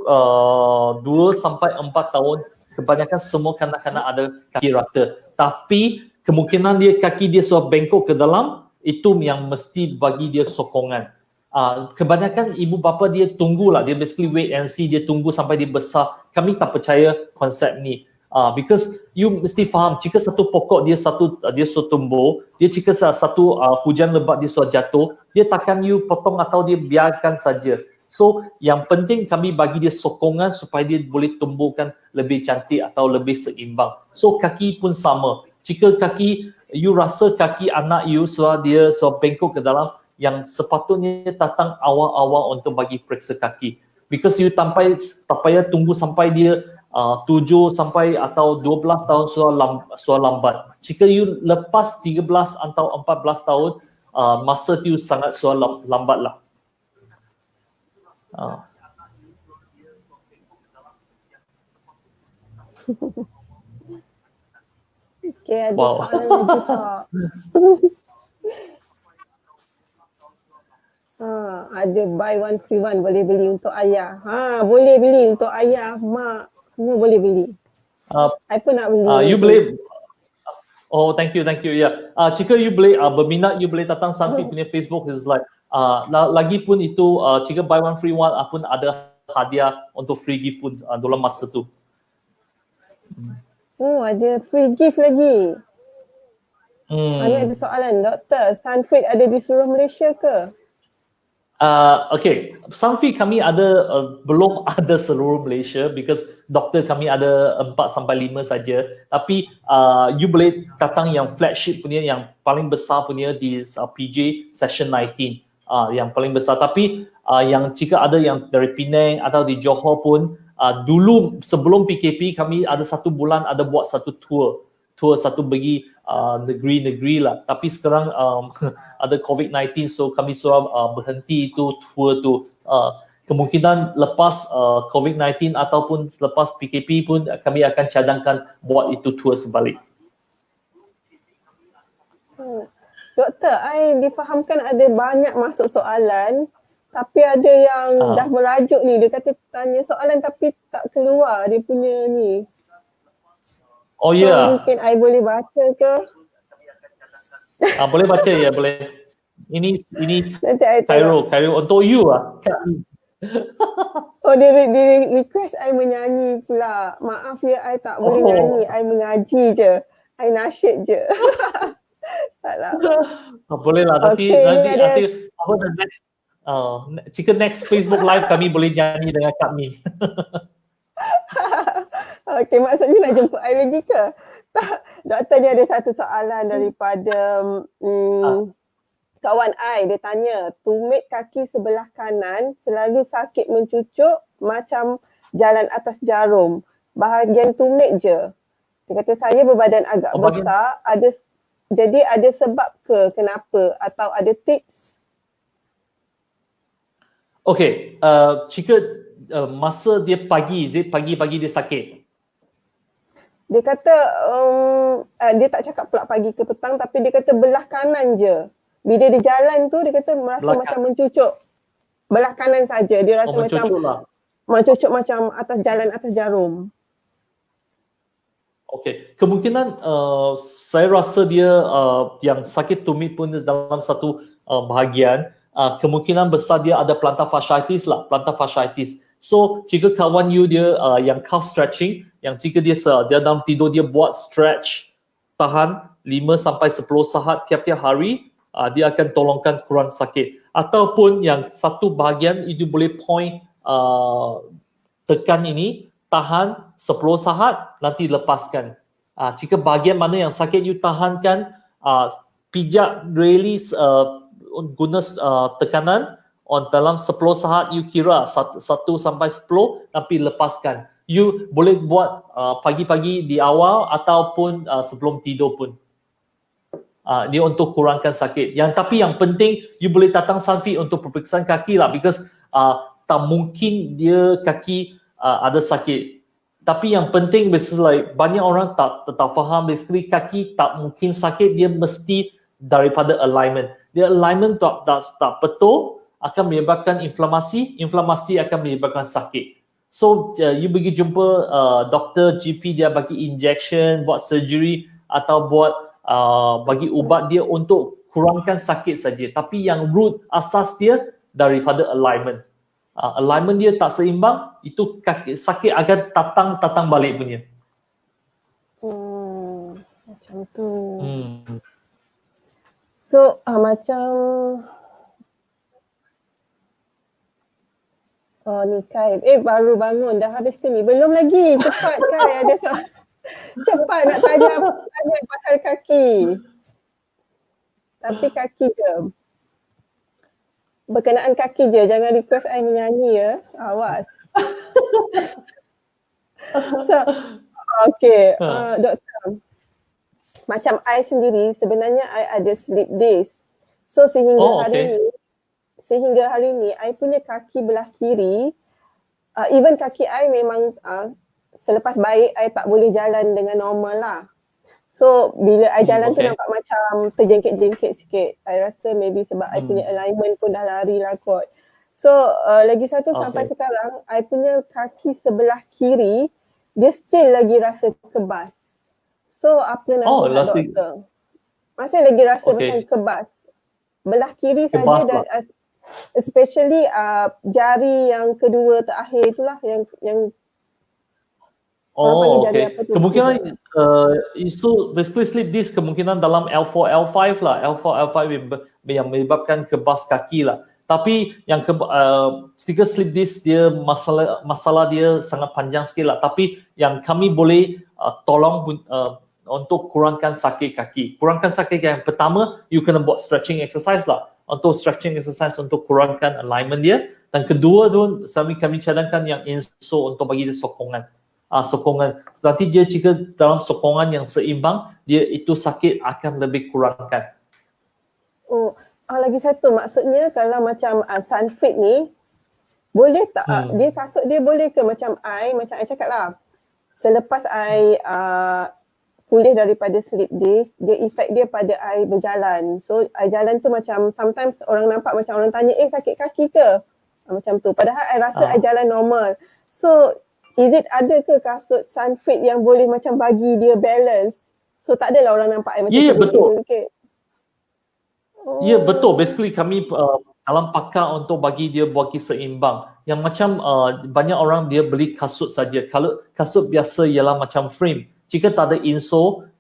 S1: 2 sampai 4 tahun, kebanyakan semua kanak-kanak ada kaki rata. Tapi kemungkinan dia kaki dia sudah bengkok ke dalam, itu yang mesti bagi dia sokongan. Kebanyakan ibu bapa dia tunggulah, dia basically wait and see, dia tunggu sampai dia besar. Kami tak percaya konsep ni. Because you mesti faham, jika satu pokok dia sudah tumbuh, jika satu hujan lebat dia sudah jatuh, dia takkan you potong atau dia biarkan saja. So yang penting kami bagi dia sokongan supaya dia boleh tumbuhkan lebih cantik atau lebih seimbang. So kaki pun sama. Jika kaki, you rasa kaki anak you sudah bengkok ke dalam, yang sepatutnya datang awal-awal untuk bagi periksa kaki. Because you tak payah tunggu sampai dia 7 sampai atau 12 tahun sudah lambat. Jika you lepas 13 atau 14 tahun, masa tu sangat sudah lambat lah.
S2: Okay, ada soalan lagi tak? Ada buy one free one, boleh beli untuk ayah. Boleh beli untuk ayah, mak, semua boleh beli. I pun nak beli.
S1: You boleh. Oh, thank you. Yeah. Jika you boleh berminat, you boleh datang Sunfit punya Facebook. Is like lagi pun itu jika buy one free one pun ada hadiah untuk free gift pun dalam masa tu.
S2: Oh, ada free gift lagi. Ini ada soalan, doktor, Sunfit ada di seluruh Malaysia ke?
S1: Okay, Sunfit kami ada belum ada seluruh Malaysia because doktor kami ada 4 sampai 5 saja. Tapi you boleh datang yang flagship punya, yang paling besar punya di PJ Session 19, yang paling besar. Tapi yang jika ada yang dari Penang atau di Johor pun, dulu sebelum PKP kami ada 1 bulan ada buat satu tour satu bagi negeri-negeri lah. Tapi sekarang ada COVID-19, so kami sudah berhenti itu tour tu. Kemungkinan lepas COVID-19 ataupun selepas PKP pun kami akan cadangkan buat itu tour sebalik.
S2: Doktor, I difahamkan ada banyak masuk soalan, Tapi ada yang dah merajuk ni, dia kata tanya soalan tapi tak keluar dia punya ni.
S1: Oh
S2: So
S1: ya.
S2: mungkin I boleh baca ke?
S1: Boleh baca ya, boleh. Ini
S2: Nanti I tengok.
S1: Cairo untuk you lah.
S2: Oh dia request I menyanyi pula. Maaf ya, I tak boleh nyanyi. I mengaji je. I nasyid je. Taklah.
S1: Boleh lah. Nanti apa the next jika next Facebook Live kami boleh nyanyi dengan Kak Mi.
S2: Okay, maksudnya nak jemput I lagi ke? Tak. Doktor ni ada satu soalan daripada kawan I. Dia tanya, tumit kaki sebelah kanan selalu sakit mencucuk macam jalan atas jarum. Bahagian tumit je. Dia kata saya berbadan agak besar. Jadi ada sebab ke kenapa atau ada tips?
S1: Okay, jika masa dia pagi dia sakit?
S2: Dia kata dia tak cakap pula pagi ke petang, tapi dia kata belah kanan je. Bila dia jalan tu dia kata merasa macam mencucuk. Belah kanan saja dia rasa macam mencucuk macam jalan atas jarum.
S1: Okay, kemungkinan saya rasa dia yang sakit tumit pun dalam satu bahagian, kemungkinan besar dia ada plantar fasciitis lah, plantar fasciitis. So jika kawan you dia yang calf stretching, yang jika dia dalam tidur dia buat stretch tahan 5-10 saat tiap-tiap hari, dia akan tolongkan kurang sakit. Ataupun yang satu bahagian itu boleh point tekan ini, tahan 10 saat, nanti lepaskan. Jika bahagian mana yang sakit you tahankan, pijak release guna tekanan dalam 10 saat you kira 1 sampai 10, tapi lepaskan. You boleh buat pagi-pagi di awal ataupun sebelum tidur pun. Dia untuk kurangkan sakit. Tapi yang penting you boleh datang Sanfi untuk peperiksaan kaki lah, because tak mungkin dia kaki ada sakit. Tapi yang penting basically banyak orang tak faham, basically kaki tak mungkin sakit, dia mesti daripada alignment. Dia alignment tak betul akan menyebabkan inflamasi akan menyebabkan sakit. So you pergi jumpa doktor GP, dia bagi injection, buat surgery atau buat bagi ubat dia untuk kurangkan sakit saja. Tapi yang root asas dia daripada alignment. Alignment dia tak seimbang, itu sakit akan datang balik punya.
S2: Macam tu. So macam ni Kai, baru bangun dah habis ke ni? Belum lagi, cepat Kai, ada cepat nak tanya pasal kaki. Tapi kaki je. Berkenaan kaki je, jangan request I menyanyi ya. Awas. So, okay, doktor. Macam I sendiri, sebenarnya I ada slip disc. So sehingga hari ni, I punya kaki belah kiri, even kaki I memang selepas baik, I tak boleh jalan dengan normal lah. So bila I jalan tu nampak macam terjengkit-jengkit sikit. I rasa maybe sebab I punya alignment pun dah lari lah kot. So lagi satu sampai sekarang, I punya kaki sebelah kiri, dia still lagi rasa kebas. So apa nasihat doktor? Masih lagi rasa macam kebas. Belah kiri saja dan especially jari yang kedua terakhir itulah yang
S1: kemungkinan isu basically slip disc kemungkinan dalam L4 L5 lah. L4 L5 yang menyebabkan kebas kaki lah. Tapi yang sedikit slip disc dia masalah dia sangat panjang sikit lah. Tapi yang kami boleh tolong untuk kurangkan sakit kaki. Kurangkan sakit kaki yang pertama, you kena buat stretching exercise lah. Untuk stretching exercise untuk kurangkan alignment dia. Dan kedua tu kami cadangkan yang insole untuk bagi dia sokongan. Nanti dia jika dalam sokongan yang seimbang, dia itu sakit akan lebih kurangkan.
S2: Lagi satu, maksudnya kalau macam Sunfit ni, boleh tak dia kasut dia boleh ke macam I cakap lah, selepas I pulih daripada slip disc, dia efek dia pada I berjalan. So I jalan tu macam sometimes orang nampak macam orang tanya, sakit kaki ke? Macam tu. Padahal I rasa I jalan normal. So is it ada ke kasut Sunfit yang boleh macam bagi dia balance? So tak adalah orang nampak I macam
S1: betul.
S2: Oh.
S1: Ya, betul. Basically kami dalam pakar untuk bagi seimbang. Yang macam banyak orang dia beli kasut saja. Kalau kasut biasa ialah macam frame. Jika tak ada insole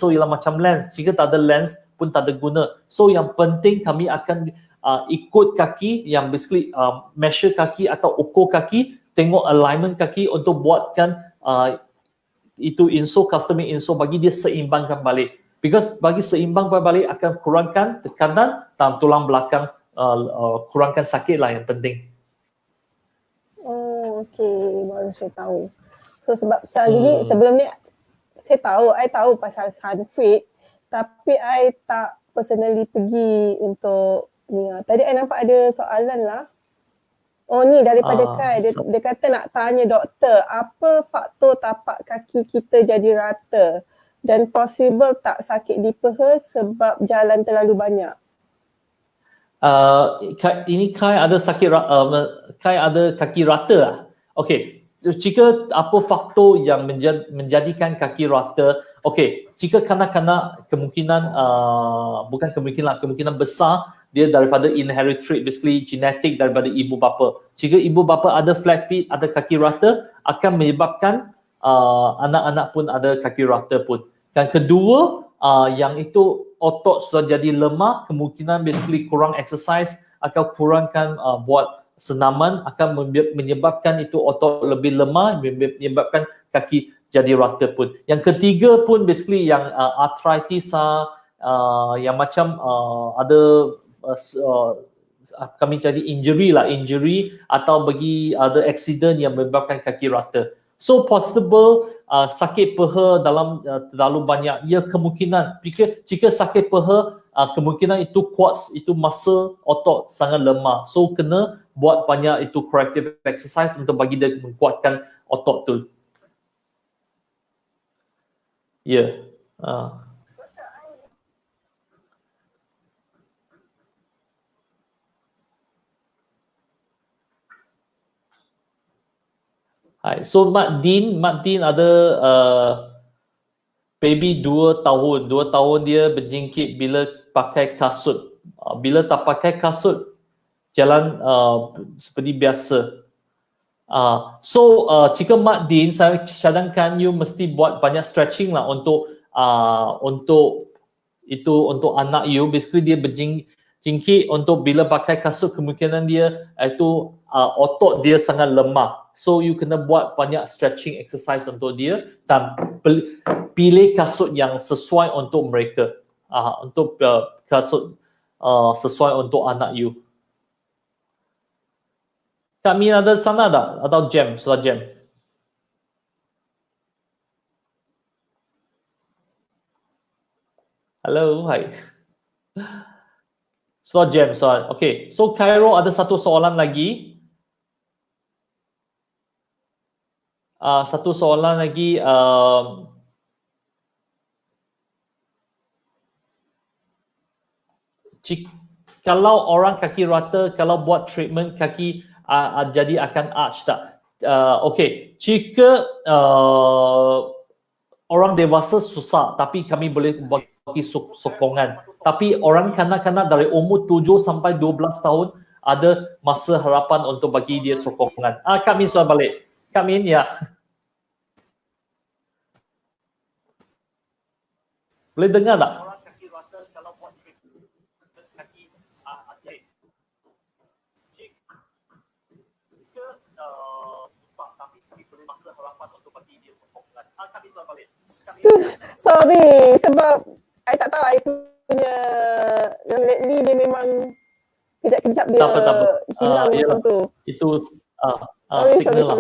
S1: ialah macam lens. Jika tak ada lens pun tak ada guna. So yang penting kami akan ikut kaki yang basically measure kaki atau ukur kaki, tengok alignment kaki untuk buatkan itu insole, custom insole bagi dia seimbangkan balik. Because bagi seimbang balik akan kurangkan tekanan dalam tulang belakang, kurangkan sakit lah yang penting.
S2: Oh, okay. Baru saya tahu. So sebab ini sebelum ni I tahu pasal Sunfit, tapi I tak personally pergi untuk ni. Tadi I nampak ada soalan lah. Oh ni daripada Kai, dia kata nak tanya doktor, apa faktor tapak kaki kita jadi rata dan possible tak sakit di peha sebab jalan terlalu banyak?
S1: Ini Kai ada Kai ada kaki rata lah. Okay, jika apa faktor yang menjadikan kaki rata? Okay, jika kanak-kanak kemungkinan besar dia daripada inherited trait, basically genetik daripada ibu bapa. Jika ibu bapa ada flat feet, ada kaki rata, akan menyebabkan anak-anak pun ada kaki rata pun. Dan kedua, yang itu otot sudah jadi lemah, kemungkinan basically kurang exercise akan kurangkan buat senaman, akan menyebabkan itu otot lebih lemah, menyebabkan kaki jadi rata pun. Yang ketiga pun basically yang arthritis, yang macam ada kami jadi injury atau bagi ada accident yang menyebabkan kaki rata. So possible sakit peha dalam terlalu banyak, ya kemungkinan. Jika sakit peha, kemungkinan itu quads, itu muscle otot sangat lemah. So kena buat banyak itu corrective exercise untuk bagi dia menguatkan otot tu. Ya. Hai. So Mak Din ada baby 2 tahun. 2 tahun dia berjingkit bila pakai kasut. Bila tak pakai kasut, jalan seperti biasa. So jika Mak Din, saya cadangkan you mesti buat banyak stretching lah untuk anak you. Basically dia berjingkit untuk bila pakai kasut, kemungkinan dia itu otot dia sangat lemah. So you kena buat banyak stretching exercise untuk dia dan pilih kasut yang sesuai untuk mereka. Untuk kasut sesuai untuk anak you. Kami ada sana tak? Atau jam? Sudah jam? Halo, hai. Sudah jam, soal. Okay, so Cairo ada satu soalan lagi. Satu soalan lagi. Kalau orang kaki rata, kalau buat treatment kaki jadi akan arch tak? Okay, jika orang dewasa susah, tapi kami boleh bagi sokongan. Tapi orang kanak-kanak dari umur 7 sampai 12 tahun ada masa harapan untuk bagi dia sokongan. Kak Min sudah balik. Kak Min, ya. Boleh dengar tak?
S2: Sorry, sebab I tak tahu I punya yang lately dia memang kejap-kejap dia hilang macam tu.
S1: Itu signal lah.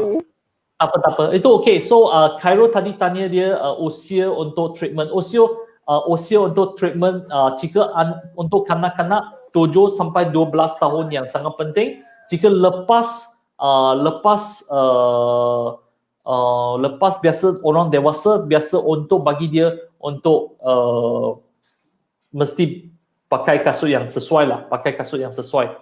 S1: Apa-apa. Itu okay. So Cairo tadi tanya dia usia untuk treatment. Usia untuk treatment jika untuk kanak-kanak 7 sampai 12 tahun yang sangat penting. Jika lepas lepas biasa orang dewasa biasa untuk bagi dia untuk mesti pakai kasut yang sesuai lah, pakai kasut yang sesuai.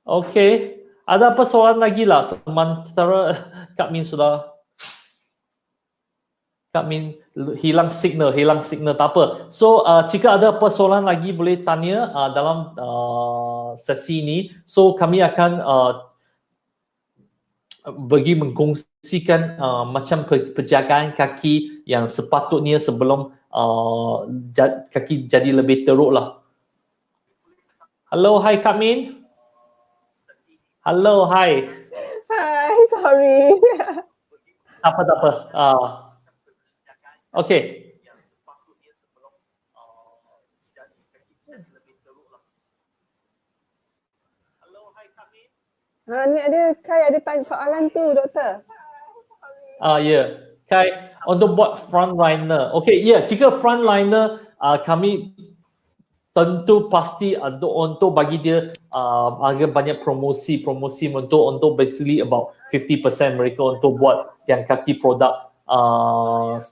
S1: Okey, ada apa soalan lagi lah sementara Kak Min hilang signal tak apa. So jika ada persoalan lagi boleh tanya dalam sesi ini. So kami akan bagi mengkongsikan macam penjagaan kaki yang sepatutnya sebelum kaki jadi lebih teruk lah. Hello, hi Kak Min. Hello, hi.
S2: Hi, sorry.
S1: Tak apa. Okay.
S2: Ni ada Kai ada tanya soalan tu, doktor.
S1: Ya. Kai, untuk buat frontliner. Okay, jika frontliner kami tentu pasti untuk bagi dia agak banyak promosi untuk basically about 50% mereka untuk buat yang kaki produk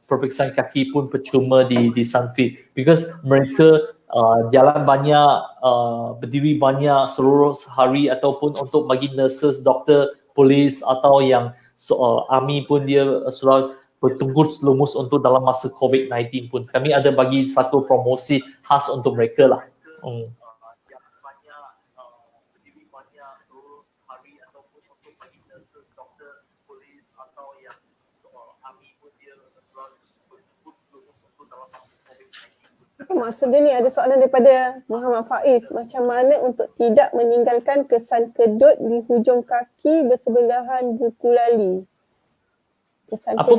S1: peperiksaan kaki pun percuma di Sunfit because mereka jalan banyak, berdiri banyak seluruh hari ataupun untuk bagi nurses, doktor, polis atau yang army pun dia sudah bertunggu lumus untuk dalam masa COVID-19 pun. Kami ada bagi satu promosi khas untuk mereka lah.
S2: Maksudnya ni ada soalan daripada Muhammad Faiz. Macam mana untuk tidak meninggalkan kesan kedut di hujung kaki bersebelahan buku lali?
S1: Apa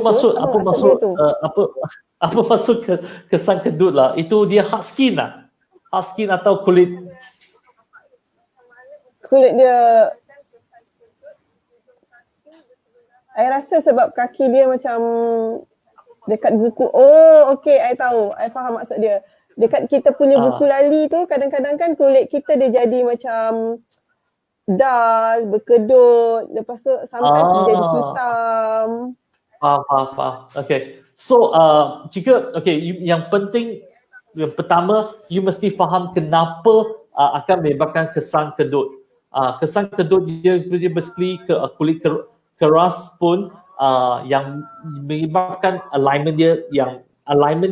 S1: maksud kesan kedut lah? Itu dia hard skin lah? Hard skin atau kulit
S2: dia. I rasa sebab kaki dia macam dekat buku. Oh, okey, I tahu. I faham maksud dia. Dekat kita punya buku lali tu kadang-kadang kan kulit kita dia jadi macam dull, berkedut, lepas tu sometimes dia jadi hitam.
S1: Faham. Okay. So yang penting yang pertama you mesti faham kenapa akan menyebabkan kesan kedut. Kesan kedut dia basically kulit keras pun yang menyebabkan alignment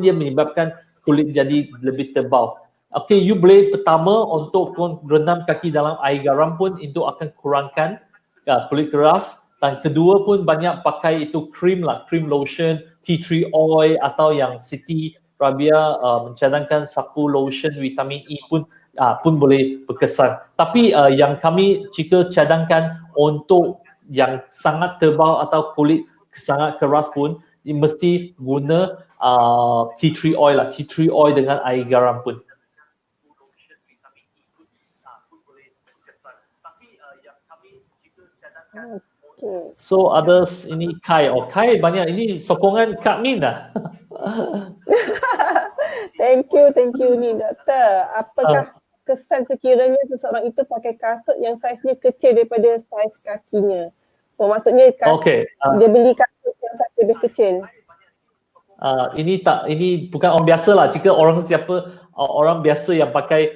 S1: dia menyebabkan kulit jadi lebih tebal. Okay, you boleh pertama untuk rendam kaki dalam air garam pun itu akan kurangkan kulit keras. Dan kedua pun banyak pakai itu krim lotion, tea tree oil atau yang Siti Rabia mencadangkan sapu lotion vitamin E pun boleh berkesan. Tapi yang kami jika cadangkan untuk yang sangat tebal atau kulit sangat keras pun mesti guna tea tree oil dengan air garam pun. So others ini Kai banyak ini sokongan Kak Min dah.
S2: Thank you ni doktor. Apakah kesan sekiranya seseorang itu pakai kasut yang saiznya kecil daripada saiz kakinya? Maksudnya dia beli kasut yang saiz lebih kecil.
S1: Ini bukan orang biasa lah. Jika orang biasa yang pakai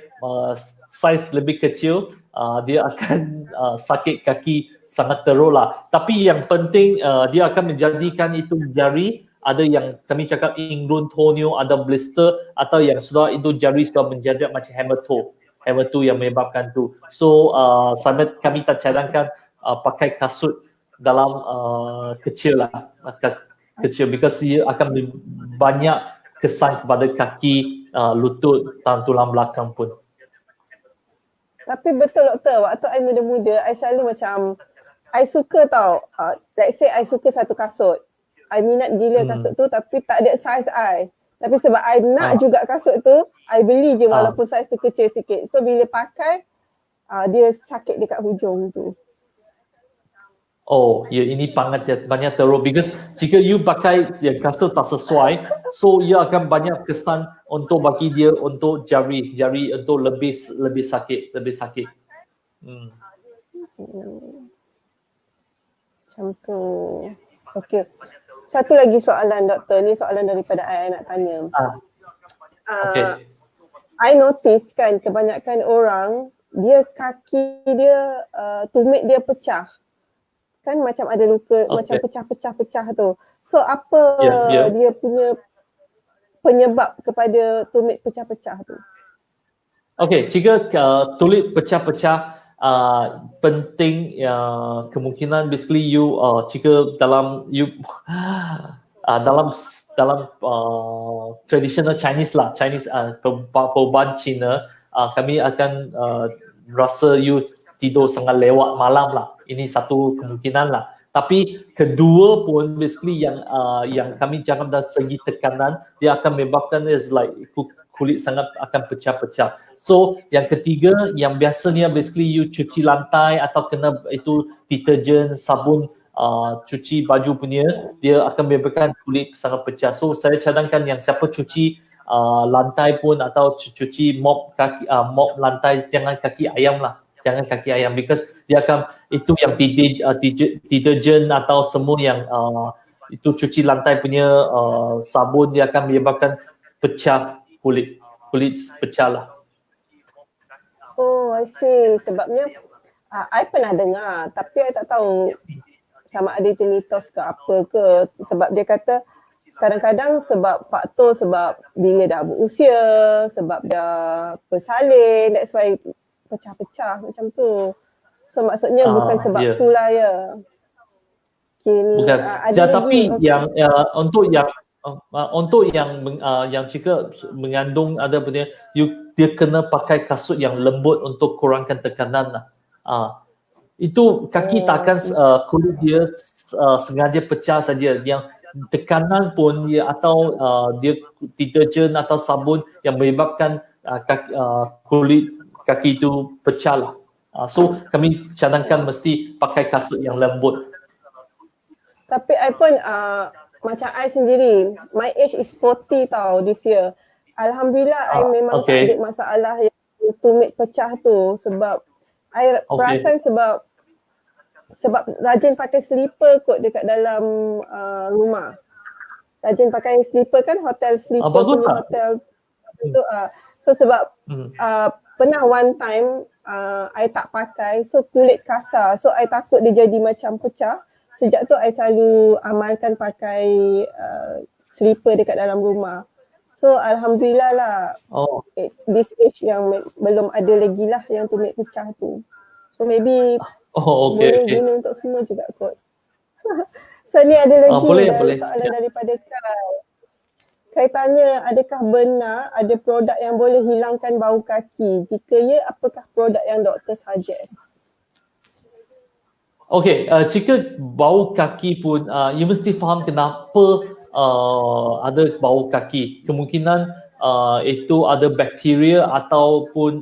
S1: saiz lebih kecil, dia akan sakit kaki sangat teruk lah. Tapi yang penting dia akan menjadikan itu jari, ada yang kami cakap ingrown toenail, ada blister atau yang sudah itu jari sudah menjadi macam hammer toe yang menyebabkan tu. So kami tak cadangkan pakai kasut dalam kecil lah. Kecil because ia akan banyak kesan kepada kaki, lutut dan tulang belakang pun.
S2: Tapi betul doktor, waktu I muda-muda, I selalu macam I suka tau, let's say I suka satu kasut, I minat gila kasut tu tapi tak ada saiz I. Tapi sebab I nak juga kasut tu, I beli je walaupun saiz tu kecil sikit. So bila pakai, dia sakit dekat hujung tu.
S1: Oh, ya ini banyak teruk because jika you pakai yang kasut tak sesuai, so ia akan banyak kesan untuk bagi dia untuk jari untuk lebih sakit.
S2: Macam tu. Okey. Satu lagi soalan doktor, ni soalan daripada I nak tanya.
S1: Okay.
S2: I notice kan kebanyakan orang dia kaki dia tumit dia pecah. Kan macam ada luka, macam pecah-pecah-pecah tu. So apa dia punya penyebab kepada tumit pecah-pecah tu?
S1: Okay, jika tulit pecah-pecah penting kemungkinan basically you jika dalam dalam traditional Chinese lah, Chinese perubatan Cina, kami akan rasa you tidur sangat lewat malam lah. Ini satu kemungkinan lah. Tapi kedua pun basically yang kami cakap dari segi tekanan, dia akan menyebabkan is like kulit sangat akan pecah-pecah. So yang ketiga yang biasanya basically you cuci lantai atau kena itu deterjen, sabun cuci baju punya, dia akan menyebabkan kulit sangat pecah. So saya cadangkan yang siapa cuci lantai pun atau cuci mop kaki mop lantai, jangan kaki ayam lah. Jangan kaki ayam because dia akan itu yang deterjen atau semua yang itu cuci lantai punya sabun, dia akan menyebabkan pecah kulit pecah lah.
S2: Oh, I see. Sebabnya I pernah dengar tapi I tak tahu sama ada itu mitos ke apa ke. Sebab dia kata kadang-kadang faktor sebab bila dah berusia, sebab dah bersalin, that's why pecah-pecah macam tu. So maksudnya bukan sebab itulah ya.
S1: Bukan. Tapi yang untuk yang jika mengandung ada punya, dia kena pakai kasut yang lembut untuk kurangkan tekanan lah. Itu kaki takkan kulit dia sengaja pecah saja. Yang tekanan pun dia atau dia deterjen atau sabun yang menyebabkan kulit kaki itu pecah lah. So kami cadangkan mesti pakai kasut yang lembut.
S2: Tapi I pun macam I sendiri, my age is 40 tau this year. Alhamdulillah I memang tak ada masalah yang tumit pecah tu sebab I perasan sebab rajin pakai slipper kot dekat dalam rumah. Rajin pakai slipper kan, hotel slipper punya hotel tu. So sebab pernah one time I tak pakai, so kulit kasar, so I takut dia jadi macam pecah. Sejak tu I selalu amalkan pakai slipper dekat dalam rumah. So alhamdulillah lah, this age yang belum ada lagi lah yang tumit pecah tu. So maybe boleh guna untuk semua juga kot. So ni ada lagi soalan daripada Kai. Kai tanya, adakah benar ada produk yang boleh hilangkan bau kaki? Jika ya, apakah produk yang doktor suggest?
S1: Okay, jika bau kaki pun, you mesti faham kenapa ada bau kaki. Kemungkinan itu ada bakteria ataupun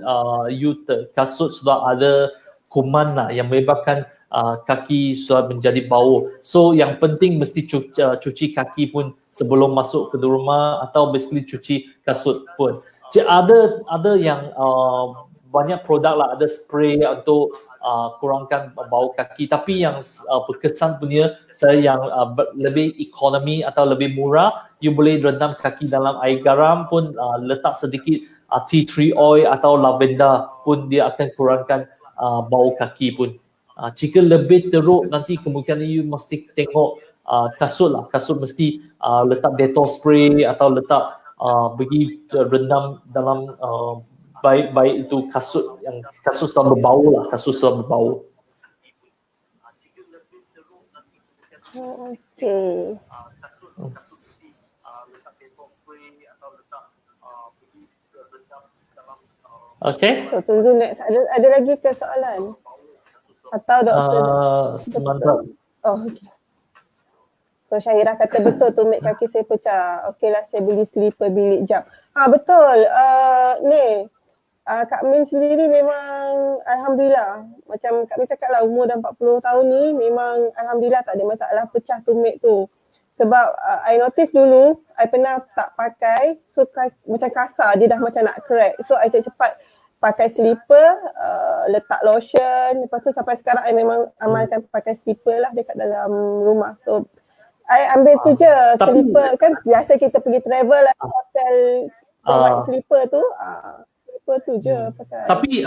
S1: kasut sudah ada kuman lah yang menyebabkan kaki sudah menjadi bau. So yang penting mesti cuci kaki pun sebelum masuk ke rumah atau basically cuci kasut pun. Ada yang banyak produk lah, ada spray untuk kurangkan bau kaki, tapi yang berkesan punya saya yang lebih ekonomi atau lebih murah, you boleh rendam kaki dalam air garam pun, letak sedikit tea tree oil atau lavender pun dia akan kurangkan bau kaki pun. Jika lebih teruk nanti kemungkinan you mesti tengok kasut lah, kasut mesti letak Dettol spray atau letak pergi rendam dalam baik itu kasut yang sudah berbau lah, kasut sudah berbau.
S2: Okay.
S1: Okay.
S2: So tunggu next. Ada lagi ke soalan? Atau doktor?
S1: Semantap.
S2: Oh, okay. So Syahirah kata betul tumit kaki saya pecah. Okeylah saya beli slipper bilik jam. Betul. Ni Kak Min sendiri memang alhamdulillah, macam Kak Min cakap lah, umur dah 40 tahun ni memang alhamdulillah tak ada masalah pecah tumit tu. Sebab I notice dulu I pernah tak pakai, so macam kasar, dia dah macam nak crack. So I cepat-cepat pakai slipper, letak lotion. Lepas tu sampai sekarang I memang amalkan pakai slipper lah dekat dalam rumah. So I ambil tu je slipper, kan biasa kita pergi travel lah hotel provide slipper tu, slipper tu je pakai.
S1: Tapi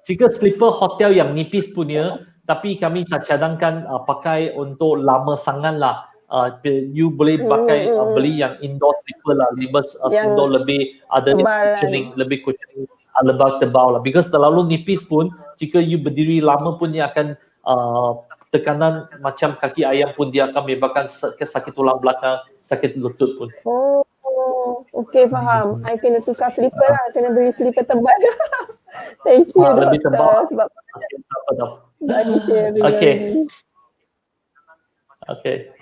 S1: jika slipper hotel yang nipis punya, tapi kami tak cadangkan pakai untuk lama sangat lah. You boleh pakai beli yang indoor slipper lah, indoor lebih ada cushioning, lebih cushioning, lebih tebal lah. Because terlalu nipis pun, jika you berdiri lama pun dia akan tekanan macam kaki ayam pun dia akan menyebabkan sakit tulang belakang, sakit lutut pun.
S2: Okay, faham. I kena tukar slipper lah, kena beli slipper tebal. Thank you doktor.
S1: Lebih tebal.
S2: Sebab bagi sharing.
S1: Okay.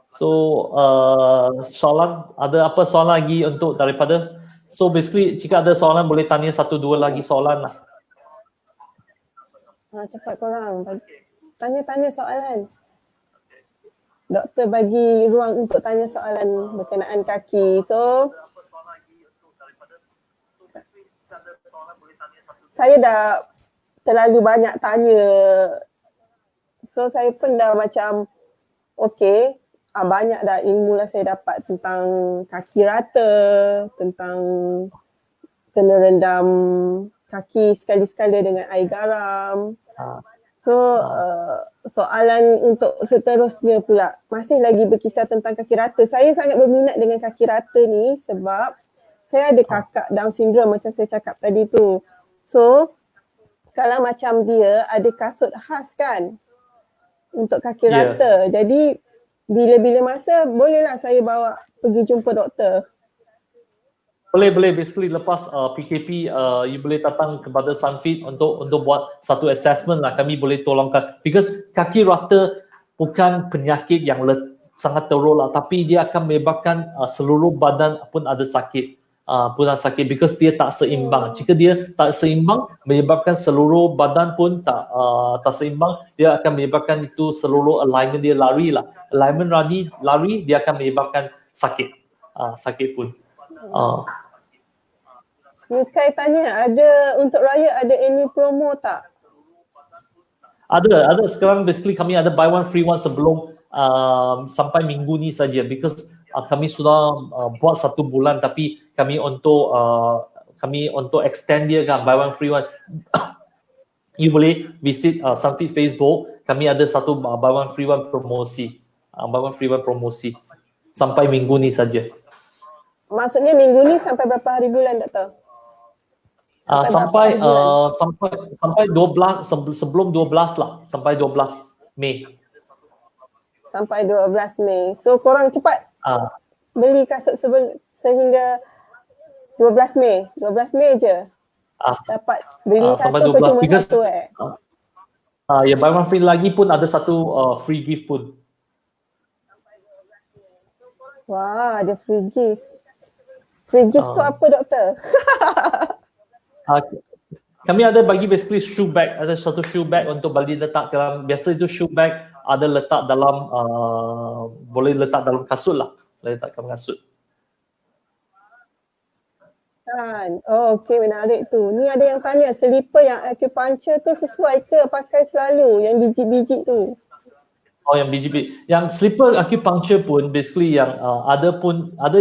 S1: So soalan, ada apa soalan lagi untuk daripada? So basically jika ada soalan boleh tanya satu dua lagi soalan lah.
S2: Cepat korang, tanya-tanya soalan. Doktor bagi ruang untuk tanya soalan berkenaan kaki. So saya dah terlalu banyak tanya. So saya pun dah macam okay, banyak dah ilmu lah saya dapat tentang kaki rata, tentang kena rendam kaki sekali-sekala dengan air garam. So soalan untuk seterusnya pula masih lagi berkisar tentang kaki rata. Saya sangat berminat dengan kaki rata ni sebab saya ada kakak Down syndrome macam saya cakap tadi tu. So kalau macam dia ada kasut khas kan untuk kaki rata. Jadi bila-bila masa bolehlah saya bawa pergi jumpa doktor.
S1: Boleh basically lepas PKP you boleh datang kepada Sunfit untuk buat satu assessment lah, kami boleh tolongkan. Because kaki rata bukan penyakit yang sangat teruk lah, tapi dia akan menyebabkan seluruh badan pun ada sakit, because dia tak seimbang. Jika dia tak seimbang menyebabkan seluruh badan pun tak seimbang, dia akan menyebabkan itu seluruh alignment dia lari lah. Alignment lari dia akan menyebabkan sakit, sakit pun.
S2: Nikai tanya, ada untuk raya ada any promo tak?
S1: Ada sekarang basically kami ada buy one free one sebelum sampai minggu ni saja, because kami sudah buat 1 bulan tapi kami untuk extend dia kan, buy one free one. You boleh visit Sunfit Facebook, kami ada satu buy one free one promosi. Buy one free one promosi sampai minggu ni saja.
S2: Maksudnya minggu ni sampai berapa hari bulan doktor?
S1: Sampai 12 sebelum 12 lah, sampai 12 Mei.
S2: Sampai 12 Mei. So korang cepat beli kasut sehingga 12 Mei. 12 Mei je. Dapat beli satu percuma satu
S1: ya, buy one free lagi pun ada satu free gift pun.
S2: Wah, ada free gift. Free gift tu apa doktor?
S1: Kami ada bagi basically shoe bag, ada satu shoe bag untuk bagi letak dalam, biasa itu shoe bag ada letak dalam boleh letak dalam kasut lah, letak dalam kasut.
S2: Oh okey, menarik tu. Ni ada yang tanya slipper yang acupuncture tu sesuai ke pakai selalu yang biji-biji tu?
S1: Oh, yang biji-biji. Yang slipper acupuncture pun basically yang ada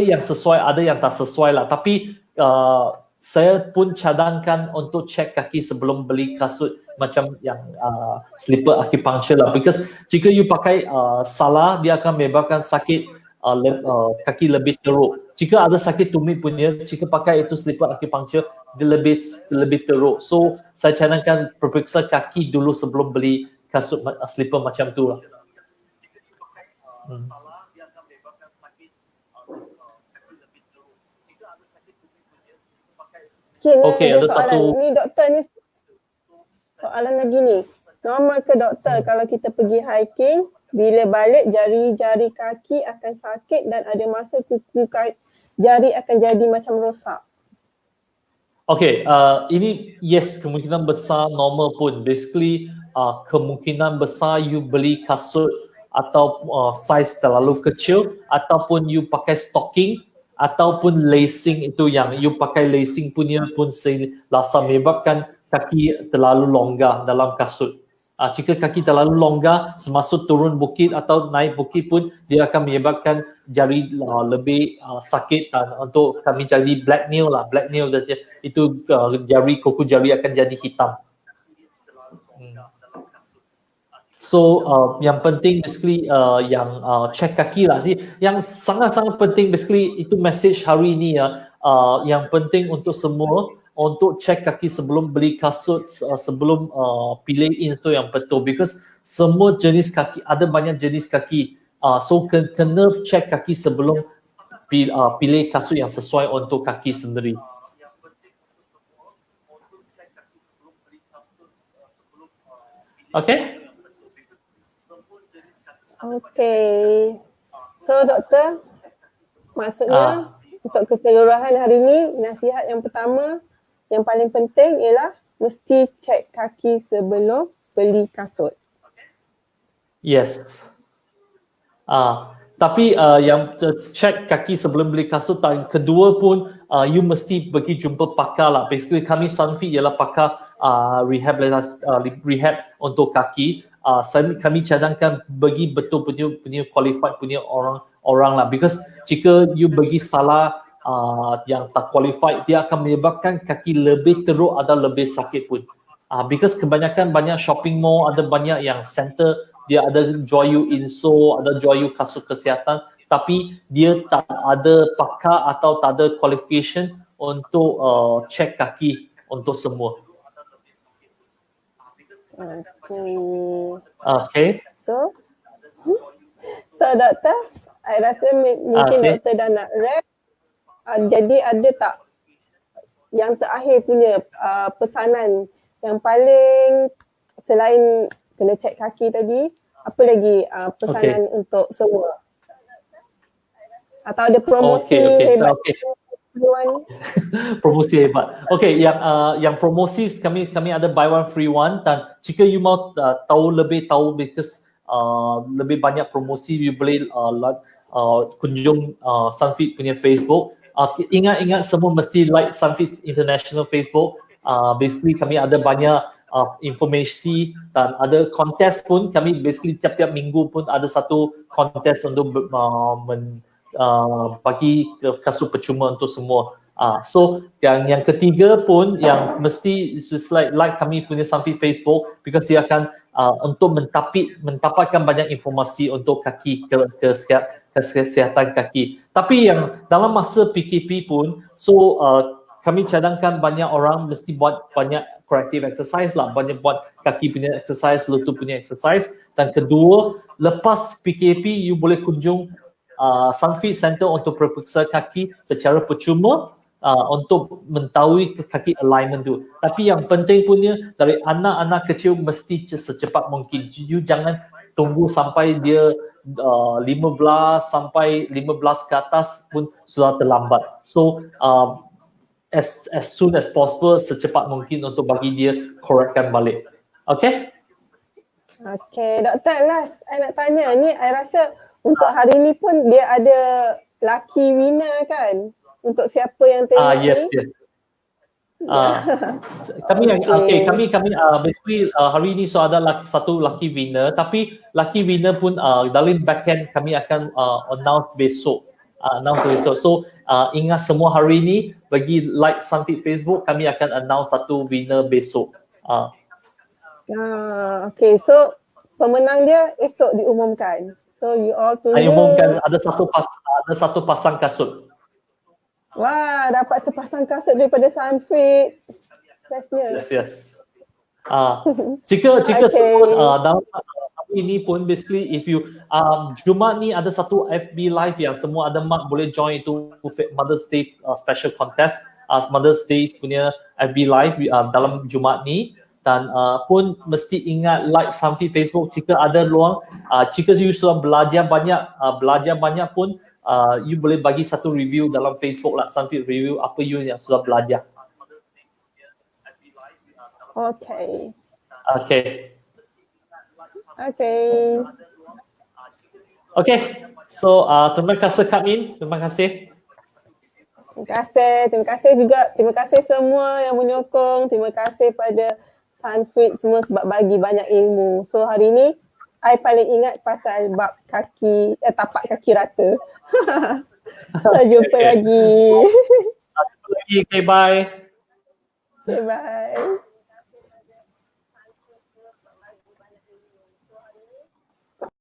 S1: yang sesuai, ada yang tak sesuai lah. Tapi saya pun cadangkan untuk cek kaki sebelum beli kasut macam yang slipper acupuncture lah. Because jika you pakai salah, dia akan menyebabkan sakit kaki lebih teruk. Jika ada sakit tumit punya, jika pakai itu slipper acupuncture, dia lebih teruk. So saya cadangkan periksa kaki dulu sebelum beli kasut slipper macam tu lah.
S2: Okay, ada satu. Ni doktor ni soalan lagi ni. Normal ke doktor kalau kita pergi hiking, bila balik jari-jari kaki akan sakit dan ada masa kuku jari akan jadi macam rosak?
S1: Okay, ini yes, kemungkinan besar normal pun. Basically, kemungkinan besar you beli kasut atau size terlalu kecil ataupun you pakai stocking ataupun lacing itu yang you pakai lacing punya pun selasa menyebabkan kaki terlalu longgar dalam kasut. Jika kaki terlalu longgar semasa turun bukit atau naik bukit pun dia akan menyebabkan jari lebih sakit dan untuk kami jadi black nail lah, black nail itu jari kuku jari akan jadi hitam. So yang penting basically yang check kaki lah sih. Yang sangat-sangat penting basically itu message hari ini ya. Yang penting untuk semua untuk check kaki sebelum beli kasut, sebelum pilih install yang betul, because semua jenis kaki ada banyak jenis kaki. So kena check kaki sebelum pilih kasut yang sesuai untuk kaki sendiri. Okay?
S2: Okay. So doktor, maksudnya untuk keseluruhan hari ini, nasihat yang pertama yang paling penting ialah mesti cek kaki sebelum beli kasut.
S1: Yes. Tapi yang check kaki sebelum beli kasut, dan kedua pun you mesti pergi jumpa pakar lah. Basically kami Sunfit ialah pakar rehab untuk kaki. Kami cadangkan bagi betul punya qualified punya orang lah, because jika you bagi salah yang tak qualified, dia akan menyebabkan kaki lebih teruk atau lebih sakit pun. Because kebanyakan banyak shopping mall, ada banyak yang center dia ada jual you insole, ada jual you kasut kesihatan, tapi dia tak ada pakar atau tak ada qualification untuk check kaki untuk semua. Okay.
S2: So doktor, saya rasa mungkin doktor dah nak wrap. Jadi ada tak yang terakhir punya pesanan yang paling selain kena cek kaki tadi, apa lagi pesanan untuk semua? Atau ada promosi hebat?
S1: Promosi hebat. Okay, yang promosi kami ada buy one free one, dan jika you mau tahu because lebih banyak promosi, you boleh kunjung Sunfit punya Facebook. Ingat semua mesti like Sunfit International Facebook. Basically kami ada banyak informasi dan ada kontes pun. Kami basically tiap-tiap minggu pun ada satu kontes untuk bagi kasut percuma untuk semua. So yang ketiga pun yang mesti like kami punya Sunfit Facebook, because dia akan untuk mendapatkan banyak informasi untuk kaki, kesihatan kaki. Tapi yang dalam masa PKP pun, so kami cadangkan banyak orang mesti buat banyak corrective exercise lah, banyak buat kaki punya exercise, lutut punya exercise. Dan kedua, lepas PKP you boleh kunjung Sunfit Center untuk periksa kaki secara percuma untuk mengetahui kaki alignment tu. Tapi yang penting punya, dari anak-anak kecil mesti secepat mungkin. You jangan tunggu sampai dia 15 sampai 15 ke atas pun sudah terlambat. So as soon as possible, secepat mungkin untuk bagi dia correctkan balik. Okay?
S2: Okay, doktor, last saya nak tanya ni, saya rasa untuk hari ni pun dia ada lucky winner kan? Untuk siapa yang tengok
S1: yes,
S2: ni?
S1: Yes. Kami basically hari ini so ada satu lucky winner, tapi lucky winner pun dalam backend kami akan announce besok. So ingat semua hari ini bagi like Sunfit Facebook, kami akan announce satu winner besok.
S2: Okay, so pemenang dia esok diumumkan. So you all tunggu.
S1: Diumumkan ada satu pasang kasut.
S2: Wah, dapat sepasang kasut daripada Sunfit. Bestnya.
S1: Yes. Jika semua dalam hari ini pun basically if you Jumaat ni ada satu FB live yang semua ada mak boleh join, itu Mother's Day special contest, Mother's Day punya FB live dalam Jumaat ni. Dan pun mesti ingat like Sunfit Facebook jika ada ruang. Jika you sudah belajar banyak pun you boleh bagi satu review dalam Facebook lah, Sunfit review apa you yang sudah belajar. Okay. So terima kasih Kak Min, terima kasih.
S2: Terima kasih juga, terima kasih semua yang menyokong, terima kasih pada Sunfit semua sebab bagi banyak ilmu. So hari ni, I paling ingat pasal bab kaki, tapak kaki rata. So jumpa lagi.
S1: Jumpa lagi, okay, bye.
S2: Okay, bye.